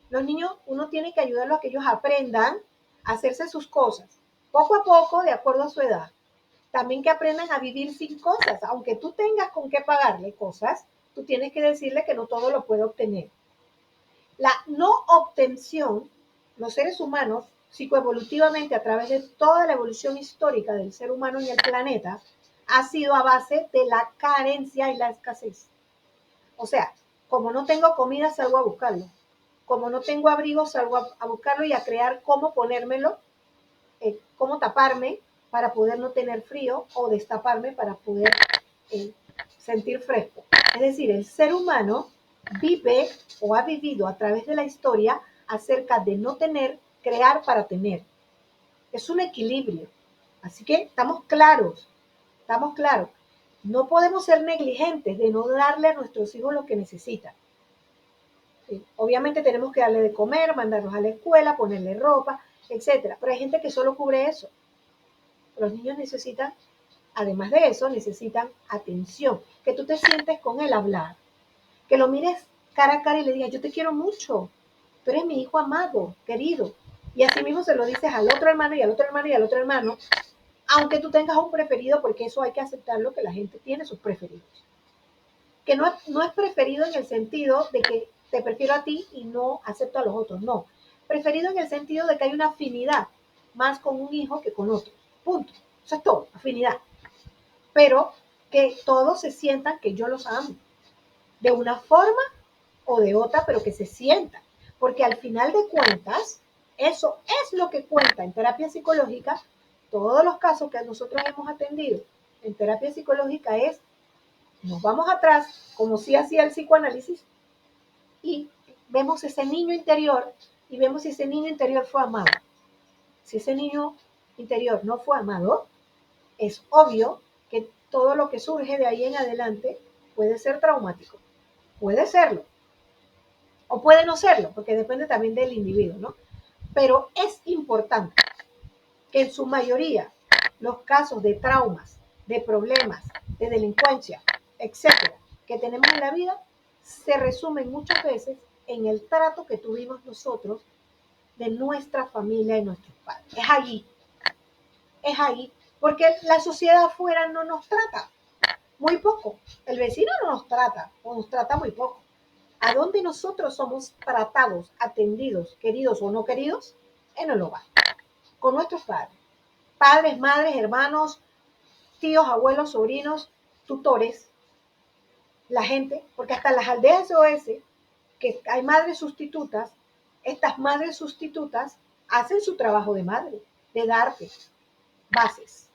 Los niños, uno tiene que ayudarlos a que ellos aprendan a hacerse sus cosas, poco a poco, de acuerdo a su edad. También que aprendan a vivir sin cosas, aunque tú tengas con qué pagarle cosas, tú tienes que decirle que no todo lo puede obtener. La no obtención, los seres humanos, psicoevolutivamente a través de toda la evolución histórica del ser humano en el planeta, ha sido a base de la carencia y la escasez. O sea, como no tengo comida, salgo a buscarlo. Como no tengo abrigo, salgo a buscarlo y a crear cómo ponérmelo, cómo taparme para poder no tener frío o destaparme para poder sentir fresco. Es decir, el ser humano vive o ha vivido a través de la historia acerca de no tener, crear para tener. Es un equilibrio. Así que estamos claros. No podemos ser negligentes de no darle a nuestros hijos lo que necesitan. Sí, obviamente tenemos que darle de comer, mandarlos a la escuela, ponerle ropa, etc. Pero hay gente que solo cubre eso. Los niños necesitan, además de eso, necesitan atención. Que tú te sientes con él a hablar. Que lo mires cara a cara y le digas, yo te quiero mucho. Tú eres mi hijo amado, querido. Y así mismo se lo dices al otro hermano y al otro hermano y al otro hermano. Aunque tú tengas un preferido, porque eso hay que aceptarlo, que la gente tiene sus preferidos. Que no es preferido en el sentido de que te prefiero a ti y no acepto a los otros, no. Preferido en el sentido de que hay una afinidad más con un hijo que con otro. Punto. Eso es todo, afinidad. Pero que todos se sientan que yo los amo. De una forma o de otra, pero que se sientan. Porque al final de cuentas, eso es lo que cuenta en terapia psicológica. Todos los casos que nosotros hemos atendido en terapia psicológica es nos vamos atrás, como si hacía el psicoanálisis, y vemos ese niño interior y vemos si ese niño interior fue amado. Si ese niño interior no fue amado, es obvio que todo lo que surge de ahí en adelante puede ser traumático. Puede serlo. O puede no serlo, porque depende también del individuo, ¿no? Pero es importante que en su mayoría los casos de traumas, de problemas, de delincuencia, etcétera, que tenemos en la vida, se resumen muchas veces en el trato que tuvimos nosotros de nuestra familia y nuestros padres. Es allí, porque la sociedad afuera no nos trata muy poco. El vecino no nos trata, o nos trata muy poco. ¿A dónde nosotros somos tratados, atendidos, queridos o no queridos? En el hogar, con nuestros padres. Padres, madres, hermanos, tíos, abuelos, sobrinos, tutores, la gente, porque hasta las aldeas SOS, que hay madres sustitutas, estas madres sustitutas hacen su trabajo de madre, de darte bases.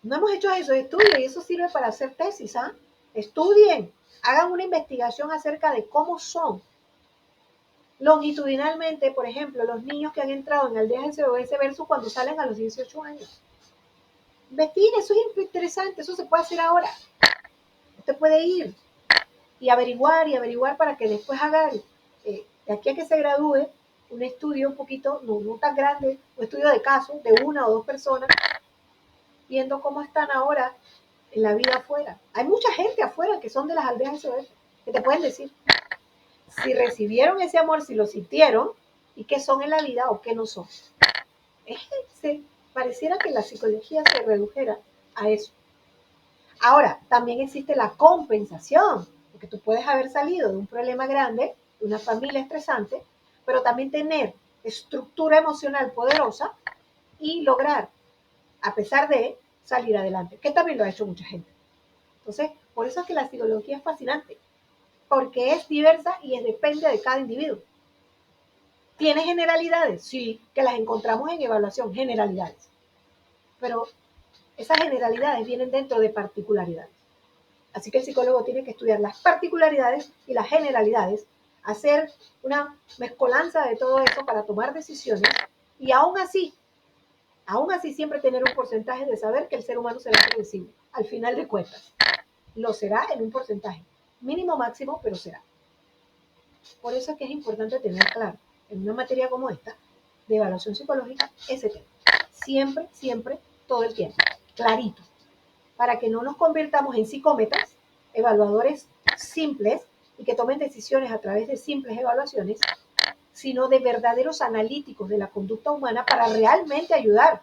No hemos hecho eso, estudien, y eso sirve para hacer tesis, ¿ah? Estudien, hagan una investigación acerca de cómo son longitudinalmente, por ejemplo, los niños que han entrado en aldeas SOS versus cuando salen a los 18 años. Investiguen, eso es interesante, eso se puede hacer ahora. Usted puede ir y averiguar para que después haga, de aquí a que se gradúe, un estudio un poquito, no tan grande, un estudio de caso de una o dos personas, viendo cómo están ahora en la vida afuera. Hay mucha gente afuera que son de las aldeas SOS, que te pueden decir si recibieron ese amor, si lo sintieron, y qué son en la vida o qué no son. Pareciera que la psicología se redujera a eso. Ahora, también existe la compensación, porque tú puedes haber salido de un problema grande, de una familia estresante, pero también tener estructura emocional poderosa y lograr, a pesar de, salir adelante, que también lo ha hecho mucha gente. Entonces, por eso es que la psicología es fascinante, porque es diversa y depende de cada individuo. ¿Tiene generalidades? Sí, que las encontramos en evaluación, generalidades. Pero esas generalidades vienen dentro de particularidades. Así que el psicólogo tiene que estudiar las particularidades y las generalidades, hacer una mezcolanza de todo eso para tomar decisiones y aún así siempre tener un porcentaje de saber que el ser humano será predecible. Al final de cuentas, lo será en un porcentaje, mínimo, máximo, pero será. Por eso es que es importante tener claro, en una materia como esta, de evaluación psicológica, ese tema. Siempre, todo el tiempo, clarito, para que no nos convirtamos en psicómetras, evaluadores simples, y que tomen decisiones a través de simples evaluaciones, sino de verdaderos analíticos de la conducta humana para realmente ayudar.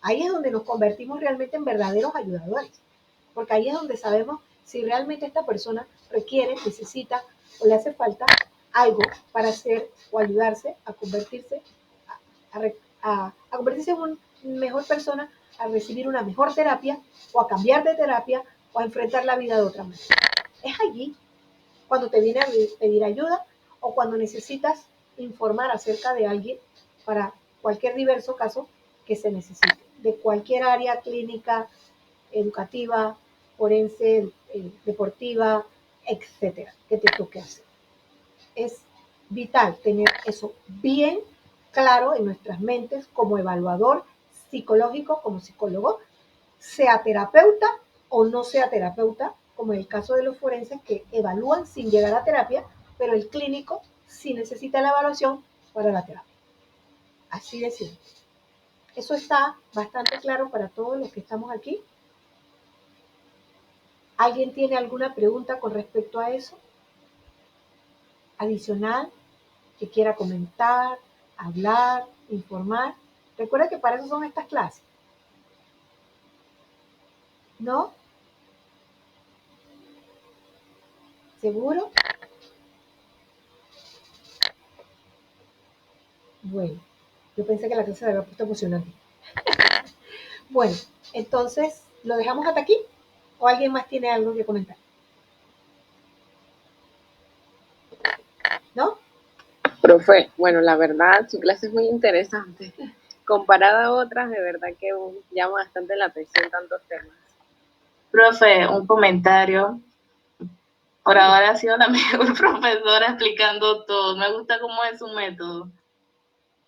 Ahí es donde nos convertimos realmente en verdaderos ayudadores, porque ahí es donde sabemos si realmente esta persona requiere, necesita o le hace falta algo para hacer o ayudarse a convertirse, a convertirse en una mejor persona, a recibir una mejor terapia o a cambiar de terapia o a enfrentar la vida de otra manera. Es allí cuando te viene a pedir ayuda o cuando necesitas informar acerca de alguien para cualquier diverso caso que se necesite, de cualquier área clínica, educativa, forense, deportiva, etcétera, que te toque hacer. Es vital tener eso bien claro en nuestras mentes como evaluador psicológico, como psicólogo, sea terapeuta o no sea terapeuta, como en el caso de los forenses que evalúan sin llegar a terapia, pero el clínico sí necesita la evaluación para la terapia. Así de simple. Eso está bastante claro para todos los que estamos aquí. ¿Alguien tiene alguna pregunta con respecto a eso? Adicional, que quiera comentar, hablar, informar. Recuerda que para eso son estas clases. ¿No? ¿Seguro? Bueno, yo pensé que la clase se había puesto emocionante. Bueno, entonces, ¿lo dejamos hasta aquí? ¿O alguien más tiene algo que comentar? ¿No? Profe, bueno, la verdad, su clase es muy interesante. Comparada a otras, de verdad que llama bastante la atención tantos temas. Profe, un comentario. Por ahora ha sido la mejor profesora explicando todo. Me gusta cómo es su método.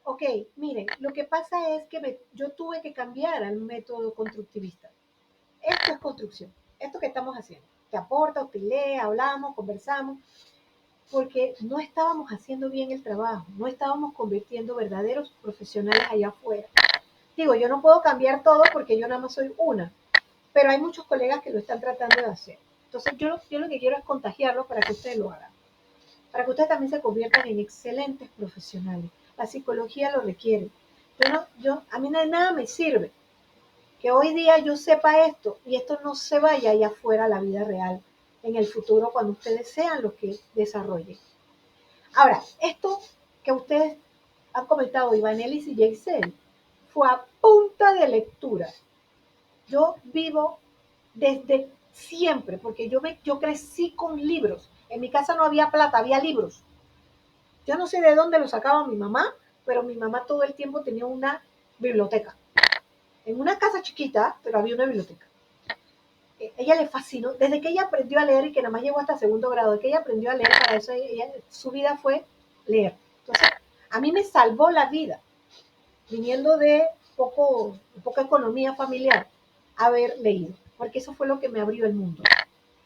Ok, miren, lo que pasa es que yo tuve que cambiar al método constructivista. Esto es construcción, esto que estamos haciendo. Te aporta, usted lee, hablamos, conversamos, porque no estábamos haciendo bien el trabajo, no estábamos convirtiendo verdaderos profesionales allá afuera. Digo, yo no puedo cambiar todo porque yo nada más soy una, pero hay muchos colegas que lo están tratando de hacer. Entonces yo lo que quiero es contagiarlos para que ustedes lo hagan, para que ustedes también se conviertan en excelentes profesionales. La psicología lo requiere. A mí de nada me sirve que hoy día yo sepa esto y esto no se vaya allá afuera a la vida real en el futuro cuando ustedes sean los que desarrollen. Ahora, esto que ustedes han comentado, Ivanelis y Jaisel, fue a punta de lectura. Yo vivo desde siempre, porque yo crecí con libros. En mi casa no había plata, había libros. Yo no sé de dónde lo sacaba mi mamá, pero mi mamá todo el tiempo tenía una biblioteca. En una casa chiquita, pero había una biblioteca. Ella le fascinó, desde que ella aprendió a leer y que nada más llegó hasta segundo grado, de que ella aprendió a leer, para eso su vida fue leer. Entonces, a mí me salvó la vida, viniendo de poca economía familiar, haber leído, porque eso fue lo que me abrió el mundo.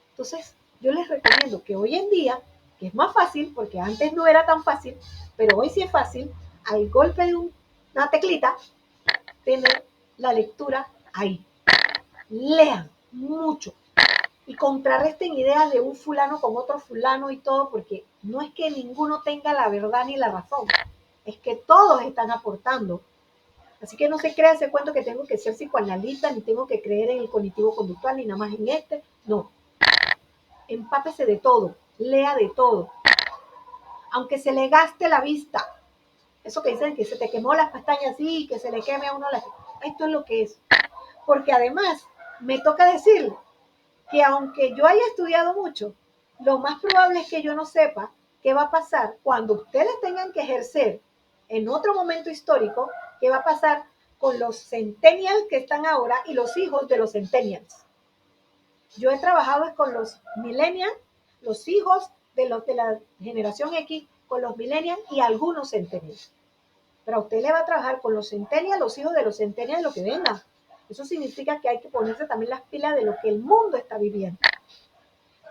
Entonces, yo les recomiendo que hoy en día, que es más fácil, porque antes no era tan fácil, pero hoy sí es fácil, al golpe de una teclita, tener la lectura ahí. Lean mucho y contrarresten ideas de un fulano con otro fulano y todo, porque no es que ninguno tenga la verdad ni la razón, es que todos están aportando. Así que no se crea ese cuento que tengo que ser psicoanalista, ni tengo que creer en el cognitivo conductual, ni nada más en este. No. Empápese de todo, lea de todo. Aunque se le gaste la vista. Eso que dicen que se te quemó las pestañas así, que se le queme a uno la... Esto es lo que es. Porque además, me toca decir que aunque yo haya estudiado mucho, lo más probable es que yo no sepa qué va a pasar cuando ustedes tengan que ejercer en otro momento histórico, qué va a pasar con los centennials que están ahora y los hijos de los centennials. Yo he trabajado con los millennials, los hijos de la generación X, con los millennials y algunos centennials. Pero a usted le va a trabajar con los centennials, los hijos de los centennials, lo que venga. Eso significa que hay que ponerse también las pilas de lo que el mundo está viviendo.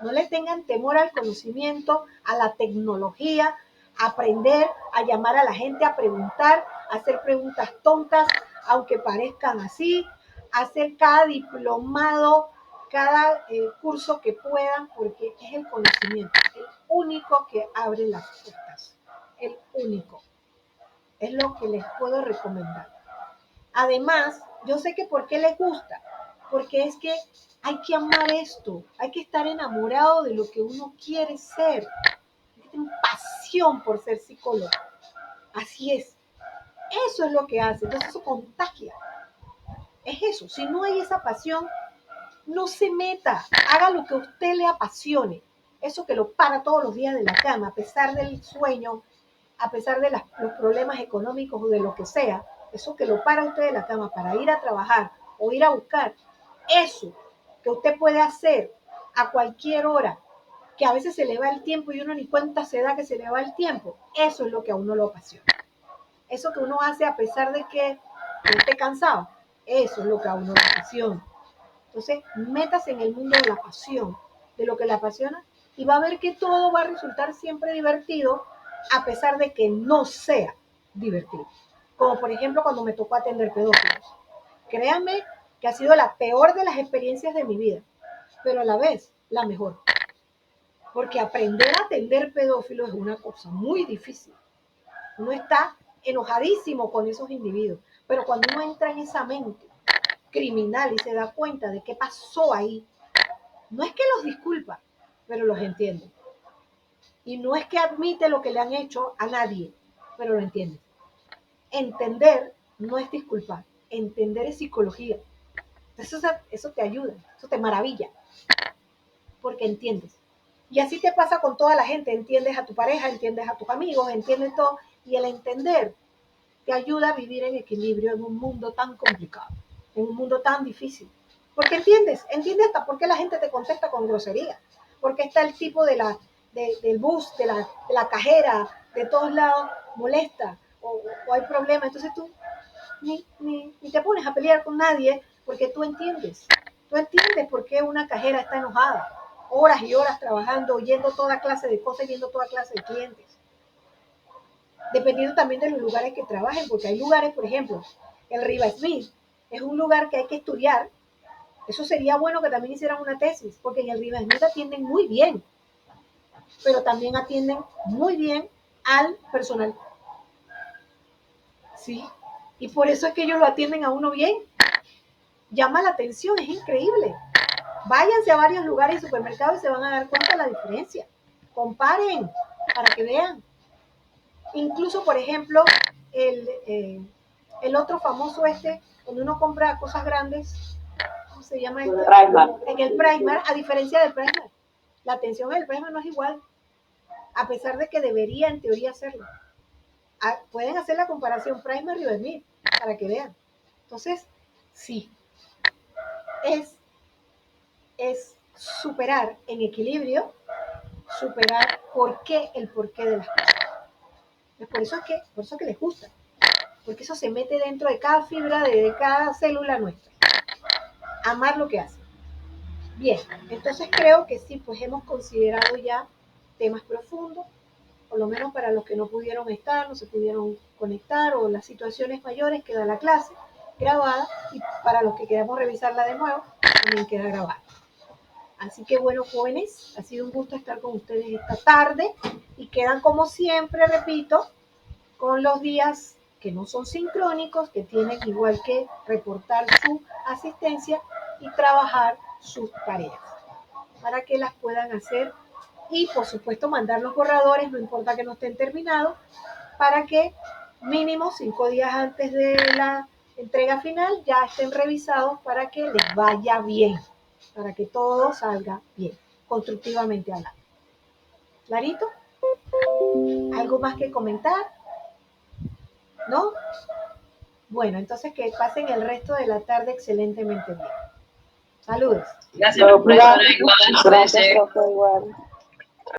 No le tengan temor al conocimiento, a la tecnología, a aprender, a llamar a la gente, a preguntar, a hacer preguntas tontas, aunque parezcan así, a hacer cada diplomado, cada curso que puedan, porque es el conocimiento, el único que abre las puertas, el único. Es lo que les puedo recomendar. Además, yo sé que por qué les gusta, porque es que hay que amar esto, hay que estar enamorado de lo que uno quiere ser, hay que tener pasión por ser psicólogo. Así es. Eso es lo que hace, entonces eso contagia. Es eso, si no hay esa pasión, no se meta, haga lo que a usted le apasione, eso que lo para todos los días de la cama, a pesar del sueño, a pesar de los problemas económicos o de lo que sea, eso que lo para usted de la cama para ir a trabajar o ir a buscar, eso que usted puede hacer a cualquier hora, que a veces se le va el tiempo y uno ni cuenta se da que se le va el tiempo, eso es lo que a uno lo apasiona. Eso que uno hace a pesar de que esté cansado, eso es lo que a uno lo apasiona. Entonces, métase en el mundo de la pasión, de lo que le apasiona, y va a ver que todo va a resultar siempre divertido, a pesar de que no sea divertido. Como por ejemplo cuando me tocó atender pedófilos. Créanme que ha sido la peor de las experiencias de mi vida, pero a la vez la mejor. Porque aprender a atender pedófilos es una cosa muy difícil. Uno está enojadísimo con esos individuos, pero cuando uno entra en esa mente criminal y se da cuenta de qué pasó ahí, no es que los disculpa, pero los entiende. Y no es que admite lo que le han hecho a nadie, pero lo entiende. Entender no es disculpar, entender es psicología. Eso te ayuda, eso te maravilla, porque entiendes. Y así te pasa con toda la gente, entiendes a tu pareja, entiendes a tus amigos, entiendes todo, y el entender te ayuda a vivir en equilibrio en un mundo tan complicado, en un mundo tan difícil. Porque entiendes hasta por qué la gente te contesta con grosería. Porque está el tipo del bus, de la cajera, de todos lados, molesta o hay problemas. Entonces tú ni te pones a pelear con nadie porque tú entiendes. Tú entiendes por qué una cajera está enojada. Horas y horas trabajando, oyendo toda clase de cosas, viendo toda clase de clientes. Dependiendo también de los lugares que trabajen, porque hay lugares, por ejemplo, el Riva Smith es un lugar que hay que estudiar. Eso sería bueno que también hicieran una tesis, porque en el Riva Smith atienden muy bien, pero también atienden muy bien al personal. Sí, y por eso es que ellos lo atienden a uno bien. Llama la atención, es increíble. Váyanse a varios lugares y supermercados y se van a dar cuenta de la diferencia. Comparen para que vean. Incluso, por ejemplo, el otro famoso donde uno compra cosas grandes, ¿cómo se llama esto? En el Primark, a diferencia del Primark. La atención en el Primark no es igual, a pesar de que debería en teoría hacerlo. Pueden hacer la comparación Primark y River para que vean. Entonces, sí, es superar en equilibrio, superar el porqué de las cosas. Por eso es que les gusta, porque eso se mete dentro de cada fibra, de cada célula nuestra. Amar lo que hace. Bien, entonces creo que sí, pues hemos considerado ya temas profundos, por lo menos para los que no pudieron estar, no se pudieron conectar, o las situaciones mayores, queda la clase grabada, y para los que queramos revisarla de nuevo, también queda grabada. Así que bueno, jóvenes, ha sido un gusto estar con ustedes esta tarde, y quedan como siempre, repito, con los días que no son sincrónicos, que tienen igual que reportar su asistencia y trabajar sus tareas para que las puedan hacer y por supuesto mandar los borradores, no importa que no estén terminados, para que mínimo 5 días antes de la entrega final ya estén revisados para que les vaya bien, para que todo salga bien, constructivamente hablando. ¿Clarito? ¿Algo más que comentar? ¿No? Bueno, entonces que pasen el resto de la tarde excelentemente bien. Saludos. Gracias, profesora. Igual. Gracias, profe, igual.